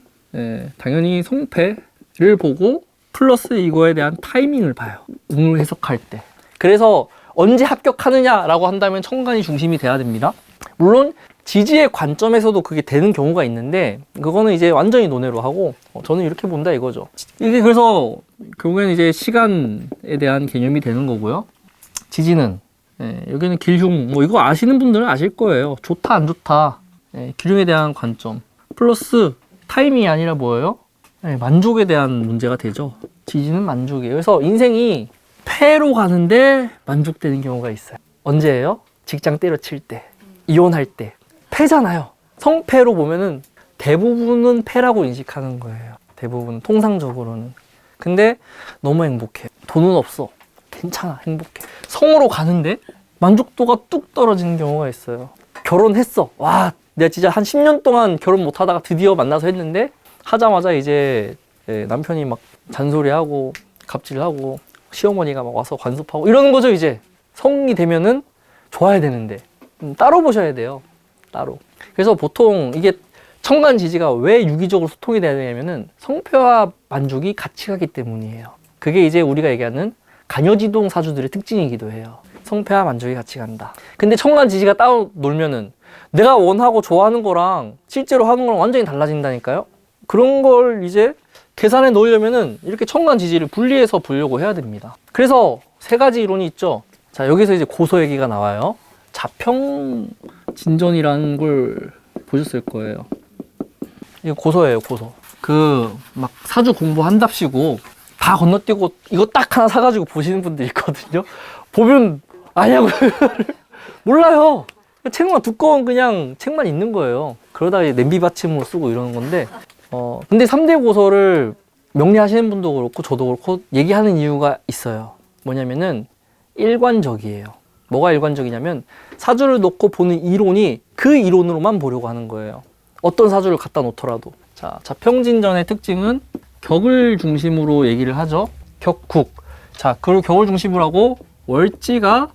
당연히 성패를 보고 플러스 이거에 대한 타이밍을 봐요. 운을 해석할 때. 그래서 언제 합격하느냐라고 한다면 천간이 중심이 돼야 됩니다. 물론 지지의 관점에서도 그게 되는 경우가 있는데 그거는 이제 완전히 논외로 하고 저는 이렇게 본다 이거죠. 이게 그래서 결국에는 이제 시간에 대한 개념이 되는 거고요. 지지는 여기는 길흉 뭐 이거 아시는 분들은 아실 거예요. 좋다 안 좋다 길흉에 대한 관점 플러스 타이밍이 아니라 뭐예요? 만족에 대한 문제가 되죠. 지지는 만족이에요. 그래서 인생이 패로 가는데 만족되는 경우가 있어요. 언제예요? 직장 때려칠 때, 이혼할 때 패잖아요. 성패로 보면은 대부분은 패라고 인식하는 거예요. 대부분 통상적으로는. 근데 너무 행복해. 돈은 없어. 괜찮아. 행복해. 성으로 가는데 만족도가 뚝 떨어지는 경우가 있어요. 결혼했어. 와, 내가 진짜 한 10년 동안 결혼 못 하다가 드디어 만나서 했는데 하자마자 이제 남편이 막 잔소리하고 갑질하고 시어머니가 막 와서 관섭하고 이러는 거죠. 이제 성이 되면은 좋아야 되는데 따로 보셔야 돼요. 따로. 그래서 보통 이게 천간지지가 왜 유기적으로 소통이 돼야 되냐면은 성패와 만족이 같이 가기 때문이에요. 그게 이제 우리가 얘기하는 간여지동 사주들의 특징이기도 해요. 성패와 만족이 같이 간다. 근데 천간지지가 따로 놀면은 내가 원하고 좋아하는 거랑 실제로 하는 거랑 완전히 달라진다니까요. 그런 걸 이제 계산에 넣으려면은 이렇게 천간지지를 분리해서 보려고 해야 됩니다. 그래서 세 가지 이론이 있죠. 자, 여기서 이제 고소 얘기가 나와요. 자평진전이라는 걸 보셨을 거예요. 이거 고소예요, 고소. 막 사주 공부한답시고 다 건너뛰고 이거 딱 하나 사가지고 보시는 분들 있거든요. 보면 아냐고 몰라요. 책만 두꺼운 그냥 책만 있는 거예요. 그러다가 이제 냄비 받침으로 쓰고 이러는 건데 근데 3대 고소를 명리하시는 분도 그렇고 저도 그렇고 얘기하는 이유가 있어요. 뭐냐면은 일관적이에요. 뭐가 일관적이냐면 사주를 놓고 보는 이론이 그 이론으로만 보려고 하는 거예요. 어떤 사주를 갖다 놓더라도. 자, 자평진전의 특징은 격을 중심으로 얘기를 하죠. 격국. 자, 그걸 격을 중심으로 하고 월지가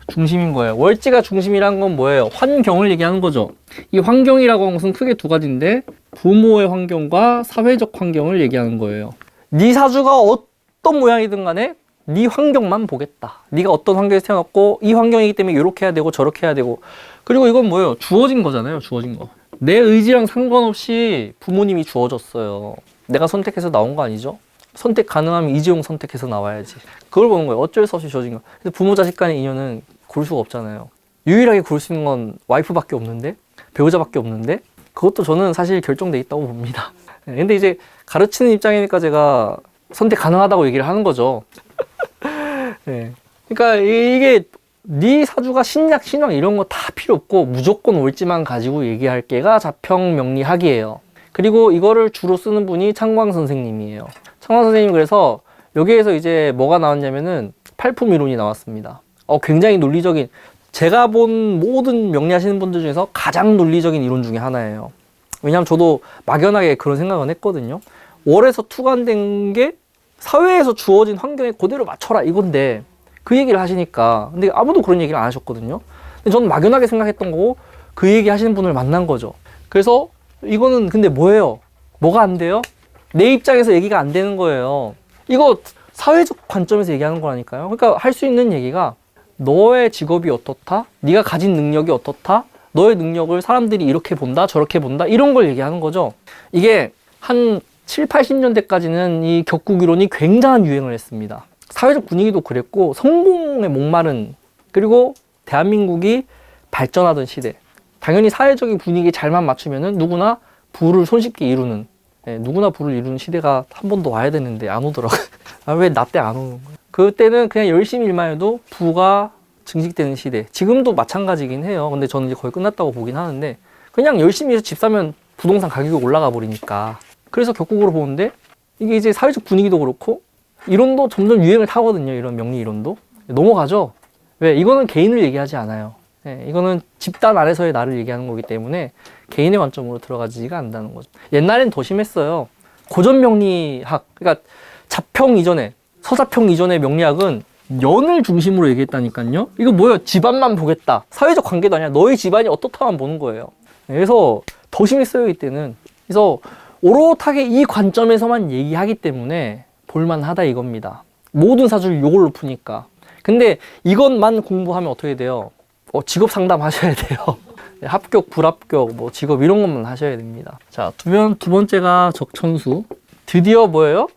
중심인 거예요. 월지가 중심이란 건 뭐예요? 환경을 얘기하는 거죠. 이 환경이라고 하는 것은 크게 두 가지인데 부모의 환경과 사회적 환경을 얘기하는 거예요. 네 사주가 어떤 모양이든 간에 네 환경만 보겠다. 네가 어떤 환경에서 태어났고 이 환경이기 때문에 이렇게 해야 되고 저렇게 해야 되고 그리고 이건 뭐예요? 주어진 거잖아요. 주어진 거. 내 의지랑 상관없이 부모님이 주어졌어요. 내가 선택해서 나온 거 아니죠? 선택 가능하면 이재용 선택해서 나와야지. 그걸 보는 거예요. 어쩔 수 없이 주어진 거. 근데 부모 자식 간의 인연은 고를 수가 없잖아요. 유일하게 고를 수 있는 건 와이프밖에 없는데 배우자밖에 없는데 그것도 저는 사실 결정돼 있다고 봅니다. 근데 이제 가르치는 입장이니까 제가 선택 가능하다고 얘기를 하는 거죠. 네. 그러니까 이게 네 사주가 신약, 신왕 이런 거 다 필요 없고 무조건 옳지만 가지고 얘기할 게가 자평명리학이에요. 그리고 이거를 주로 쓰는 분이 창광 선생님이에요. 창광 선생님 그래서 여기에서 이제 뭐가 나왔냐면은 팔품 이론이 나왔습니다. 굉장히 논리적인 제가 본 모든 명리하시는 분들 중에서 가장 논리적인 이론 중에 하나예요. 왜냐하면 저도 막연하게 그런 생각은 했거든요. 월에서 투관된 게 사회에서 주어진 환경에 그대로 맞춰라 이건데 그 얘기를 하시니까 근데 아무도 그런 얘기를 안 하셨거든요. 근데 저는 막연하게 생각했던 거고 그 얘기 하시는 분을 만난 거죠. 그래서 이거는 근데 뭐예요? 뭐가 안 돼요? 내 입장에서 얘기가 안 되는 거예요. 이거 사회적 관점에서 얘기하는 거라니까요. 그러니까 할 수 있는 얘기가 너의 직업이 어떻다? 네가 가진 능력이 어떻다? 너의 능력을 사람들이 이렇게 본다, 저렇게 본다, 이런 걸 얘기하는 거죠. 이게 한 7, 80년대까지는 이 격국 이론이 굉장한 유행을 했습니다. 사회적 분위기도 그랬고, 성공에 목마른, 그리고 대한민국이 발전하던 시대. 당연히 사회적인 분위기에 잘만 맞추면은 누구나 부를 손쉽게 이루는, 누구나 부를 이루는 시대가 한 번 더 와야 되는데 안 오더라고요. 아, 왜 나 때 안 오는 거예요? 그때는 그냥 열심히 일만 해도 부가 증식되는 시대. 지금도 마찬가지긴 해요. 근데 저는 이제 거의 끝났다고 보긴 하는데 그냥 열심히 해서 집 사면 부동산 가격이 올라가 버리니까. 그래서 격국으로 보는데 이게 이제 사회적 분위기도 그렇고 이론도 점점 유행을 타거든요. 이런 명리 이론도. 넘어가죠. 왜? 이거는 개인을 얘기하지 않아요. 이거는 집단 안에서의 나를 얘기하는 거기 때문에 개인의 관점으로 들어가지가 않는다는 거죠. 옛날엔 더 심했어요. 고전 명리학, 그러니까 자평 이전에, 서자평 이전의 명리학은 연을 중심으로 얘기했다니까요. 이거 뭐예요? 집안만 보겠다. 사회적 관계도 아니야. 너의 집안이 어떻다만 보는 거예요. 그래서 더 심했어요, 이때는. 그래서 오롯하게 이 관점에서만 얘기하기 때문에 볼만하다 이겁니다. 모든 사주를 요걸로 푸니까. 근데 이것만 공부하면 어떻게 돼요? 직업 상담 하셔야 돼요. 합격, 불합격, 뭐 직업 이런 것만 하셔야 됩니다. 자, 두 번째가 적천수. 드디어 뭐예요?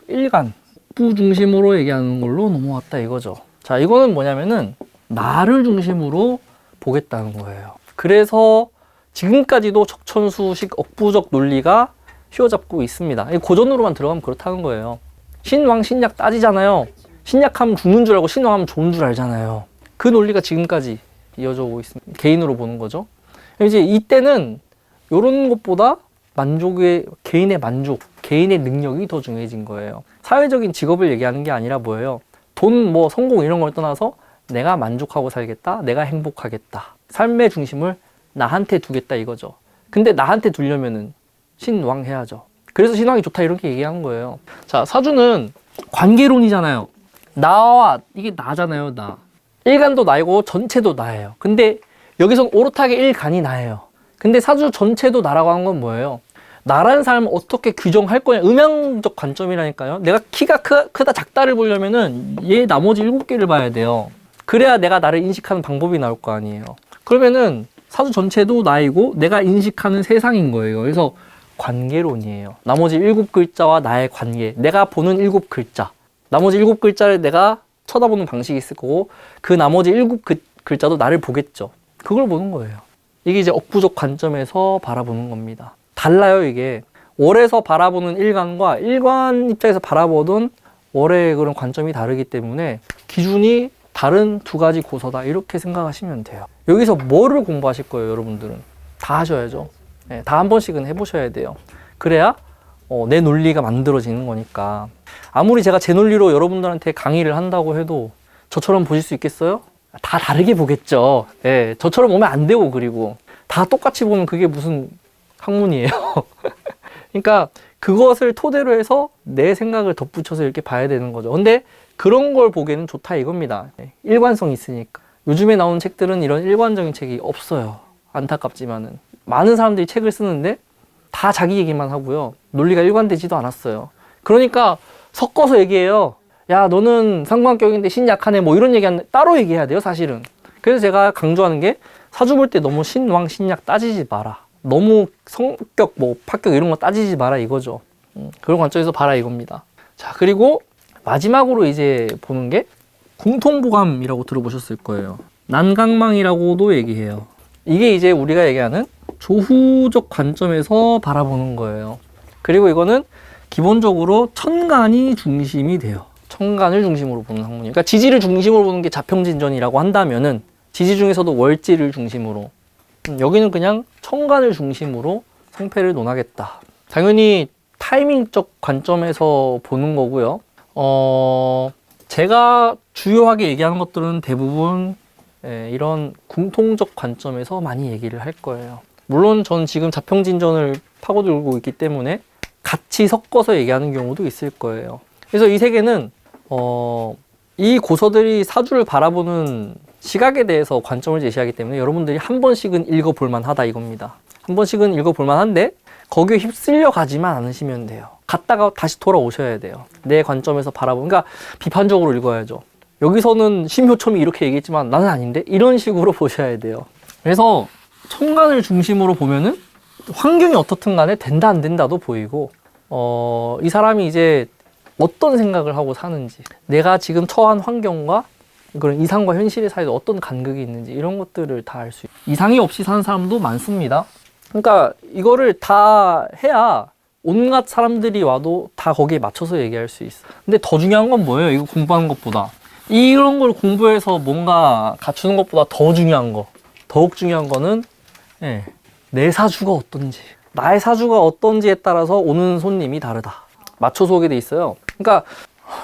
일간. 부 중심으로 얘기하는 걸로 넘어왔다 이거죠. 자, 이거는 뭐냐면은 나를 중심으로 보겠다는 거예요. 그래서 지금까지도 적천수식 억부적 논리가 휘어잡고 있습니다. 고전으로만 들어가면 그렇다는 거예요. 신왕, 신약 따지잖아요. 신약하면 죽는 줄 알고 신왕하면 좋은 줄 알잖아요. 그 논리가 지금까지 이어져 오고 있습니다. 개인으로 보는 거죠. 이제 이때는 이런 것보다 개인의 만족, 개인의 능력이 더 중요해진 거예요. 사회적인 직업을 얘기하는 게 아니라 뭐예요? 돈, 뭐 성공 이런 걸 떠나서 내가 만족하고 살겠다, 내가 행복하겠다. 삶의 중심을 나한테 두겠다 이거죠. 근데 나한테 두려면은 신왕 해야죠. 그래서 신왕이 좋다 이렇게 얘기한 거예요. 자, 사주는 관계론이잖아요. 나와, 이게 나잖아요, 나. 일간도 나이고 전체도 나예요. 근데 여기선 오롯하게 일간이 나예요. 근데 사주 전체도 나라고 하는 건 뭐예요? 나라는 사람을 어떻게 규정할 거냐, 음향적 관점이라니까요. 내가 키가 크다 작다를 보려면은 얘 나머지 7개를 봐야 돼요. 그래야 내가 나를 인식하는 방법이 나올 거 아니에요. 그러면은 사주 전체도 나이고 내가 인식하는 세상인 거예요. 그래서 관계론이에요. 나머지 7글자와 나의 관계, 내가 보는 7글자, 나머지 7글자를 내가 쳐다보는 방식이 있을 거고 그 나머지 7글자도 나를 보겠죠. 그걸 보는 거예요. 이게 이제 억부적 관점에서 바라보는 겁니다. 달라요, 이게. 월에서 바라보는 일간과 일관 입장에서 바라보던 월의 그런 관점이 다르기 때문에 기준이 다른 두 가지 고서다 이렇게 생각하시면 돼요. 여기서 뭐를 공부하실 거예요, 여러분들은? 다 하셔야죠. 다 한 번씩은 해보셔야 돼요. 그래야 내 논리가 만들어지는 거니까. 아무리 제가 제 논리로 여러분들한테 강의를 한다고 해도 저처럼 보실 수 있겠어요? 다 다르게 보겠죠. 저처럼 오면 안 되고, 그리고 다 똑같이 보면 그게 무슨 학문이에요. 그러니까 그것을 토대로 해서 내 생각을 덧붙여서 이렇게 봐야 되는 거죠. 근데 그런 걸 보기에는 좋다 이겁니다. 일관성이 있으니까. 요즘에 나오는 책들은 이런 일관적인 책이 없어요. 안타깝지만은. 많은 사람들이 책을 쓰는데 다 자기 얘기만 하고요. 논리가 일관되지도 않았어요. 그러니까 섞어서 얘기해요. 야, 너는 상관격인데 신약하네, 뭐 이런 얘기하는데 따로 얘기해야 돼요, 사실은. 그래서 제가 강조하는 게 사주 볼 때 너무 신왕, 신약 따지지 마라. 너무 성격, 뭐 파격 이런 거 따지지 마라 이거죠. 그런 관점에서 봐라 이겁니다. 자, 그리고 마지막으로 이제 보는 게 궁통보감이라고 들어보셨을 거예요. 난강망이라고도 얘기해요. 이게 이제 우리가 얘기하는 조후적 관점에서 바라보는 거예요. 그리고 이거는 기본적으로 천간이 중심이 돼요. 천간을 중심으로 보는 학문이에요. 그러니까 지지를 중심으로 보는 게 자평진전이라고 한다면은 지지 중에서도 월지를 중심으로, 여기는 그냥 천간을 중심으로 성패를 논하겠다. 당연히 타이밍적 관점에서 보는 거고요. 제가 주요하게 얘기하는 것들은 대부분 이런 궁통적 관점에서 많이 얘기를 할 거예요. 물론 전 지금 자평진전을 파고들고 있기 때문에 같이 섞어서 얘기하는 경우도 있을 거예요. 그래서 이 세계는 이 고서들이 사주를 바라보는 시각에 대해서 관점을 제시하기 때문에 여러분들이 한 번씩은 읽어볼 만하다 이겁니다. 한 번씩은 읽어볼 만한데 거기에 휩쓸려 가지만 않으시면 돼요. 갔다가 다시 돌아오셔야 돼요. 내 관점에서 바라보는, 그러니까 비판적으로 읽어야죠. 여기서는 심효첨이 이렇게 얘기했지만 나는 아닌데? 이런 식으로 보셔야 돼요. 그래서 천간을 중심으로 보면은 환경이 어떻든 간에 된다 안 된다도 보이고 이 사람이 이제 어떤 생각을 하고 사는지, 내가 지금 처한 환경과 그런 이상과 현실의 사이에 어떤 간극이 있는지 이런 것들을 다 알 수 있어요. 이상이 없이 사는 사람도 많습니다. 그러니까 이거를 다 해야 온갖 사람들이 와도 다 거기에 맞춰서 얘기할 수 있어. 근데 더 중요한 건 뭐예요? 이거 공부하는 것보다. 이런 걸 공부해서 뭔가 갖추는 것보다 더 중요한 거. 더욱 중요한 거는 내 사주가 어떤지. 나의 사주가 어떤지에 따라서 오는 손님이 다르다. 맞춰서 오게 돼 있어요. 그러니까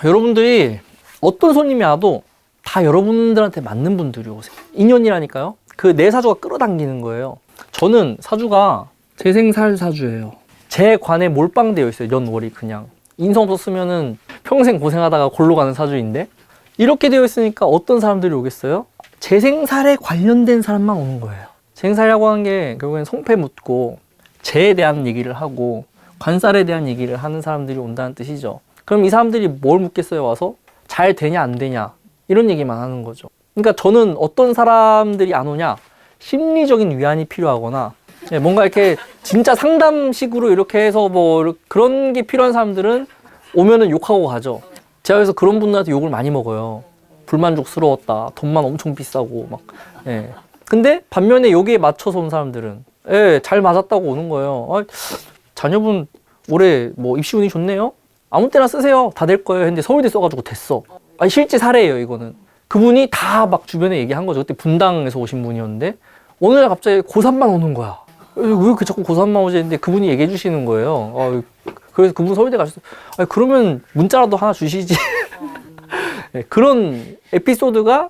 여러분들이 어떤 손님이 와도 다 여러분들한테 맞는 분들이 오세요. 인연이라니까요. 그 내 사주가 끌어당기는 거예요. 저는 사주가 제 생살 사주예요. 제 관에 몰빵되어 있어요. 연월이 그냥. 인성 없었으면은 평생 고생하다가 골로 가는 사주인데 이렇게 되어 있으니까 어떤 사람들이 오겠어요? 제 생살에 관련된 사람만 오는 거예요. 제 생살이라고 하는 게 결국엔 성패 묻고 재에 대한 얘기를 하고 관살에 대한 얘기를 하는 사람들이 온다는 뜻이죠. 그럼 이 사람들이 뭘 묻겠어요? 와서 잘 되냐 안 되냐 이런 얘기만 하는 거죠. 그러니까 저는 어떤 사람들이 안 오냐, 심리적인 위안이 필요하거나 뭔가 이렇게 진짜 상담식으로 이렇게 해서 뭐 그런 게 필요한 사람들은 오면은 욕하고 가죠. 제가 그래서 그런 분들한테 욕을 많이 먹어요. 불만족스러웠다, 돈만 엄청 비싸고 막. 근데 반면에 여기에 맞춰서 온 사람들은 잘 맞았다고 오는 거예요. 자녀분 올해 뭐 입시 운이 좋네요. 아무 때나 쓰세요. 다 될 거예요. 근데 서울대 써가지고 됐어. 실제 사례예요, 이거는. 그분이 다 막 주변에 얘기한 거죠. 그때 분당에서 오신 분이었는데 어느 날 갑자기 고3만 오는 거야. 왜 이렇게 자꾸 고3만 오지 했는데 그분이 얘기해 주시는 거예요. 그래서 그분 서울대 가셨어요. 그러면 문자라도 하나 주시지. 그런 에피소드가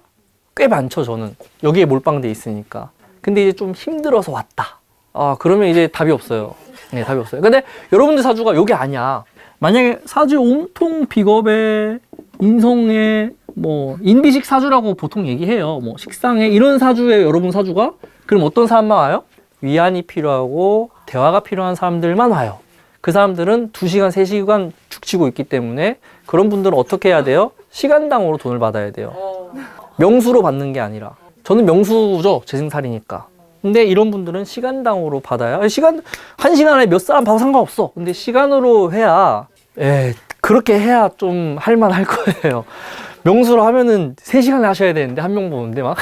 꽤 많죠, 저는. 여기에 몰빵돼 있으니까. 근데 이제 좀 힘들어서 왔다. 그러면 이제 답이 없어요. 답이 없어요. 근데 여러분들 사주가 여기 아니야. 만약에 사주 온통 비겁에 인성에 뭐 인비식 사주라고 보통 얘기해요. 뭐 식상에 이런 사주에 여러분 사주가 그럼 어떤 사람만 와요? 위안이 필요하고 대화가 필요한 사람들만 와요. 그 사람들은 2시간, 3시간 죽치고 있기 때문에 그런 분들은 어떻게 해야 돼요? 시간당으로 돈을 받아야 돼요. 명수로 받는 게 아니라. 저는 명수죠. 제 생살이니까. 근데 이런 분들은 시간당으로 받아야, 1시간 안에 몇 사람 봐도 상관없어. 근데 시간으로 해야, 그렇게 해야 좀 할만할 거예요. 명수로 하면은 3시간에 하셔야 되는데, 한 명 보는데 막.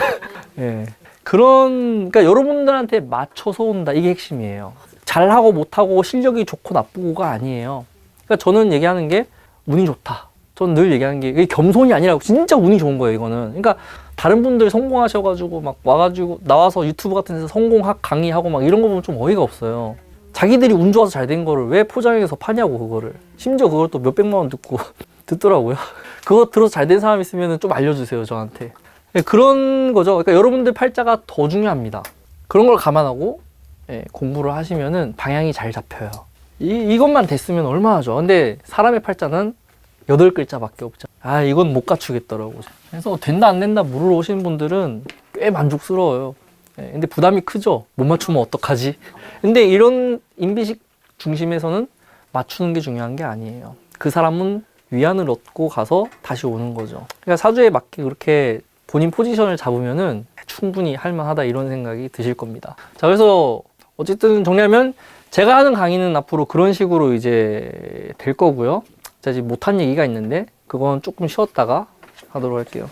그러니까 여러분들한테 맞춰서 온다. 이게 핵심이에요. 잘하고 못하고 실력이 좋고 나쁘고가 아니에요. 그러니까 저는 얘기하는 게 운이 좋다. 저는 늘 얘기하는 게 이게 겸손이 아니라 진짜 운이 좋은 거예요, 이거는. 그러니까 다른 분들 성공하셔가지고 막 와가지고 나와서 유튜브 같은 데서 성공학 강의하고 막 이런 거 보면 좀 어이가 없어요. 자기들이 운 좋아서 잘 된 거를 왜 포장해서 파냐고, 그거를. 심지어 그걸 또 몇백만 원 듣더라고요. 그거 들어서 잘 된 사람 있으면 좀 알려주세요, 저한테. 그런 거죠. 그러니까 여러분들 팔자가 더 중요합니다. 그런 걸 감안하고 공부를 하시면은 방향이 잘 잡혀요. 이것만 됐으면 얼마나 좋아. 근데 사람의 팔자는 8글자밖에 없죠. 이건 못 갖추겠더라고. 그래서 된다 안 된다 물으러 오시는 분들은 꽤 만족스러워요. 근데 부담이 크죠. 못 맞추면 어떡하지? 근데 이런 인비식 중심에서는 맞추는 게 중요한 게 아니에요. 그 사람은 위안을 얻고 가서 다시 오는 거죠. 그러니까 사주에 맞게 그렇게 본인 포지션을 잡으면은 충분히 할만하다 이런 생각이 드실 겁니다. 자, 그래서 어쨌든 정리하면 제가 하는 강의는 앞으로 그런 식으로 이제 될 거고요. 제가 지금 못한 얘기가 있는데 그건 조금 쉬었다가 하도록 할게요.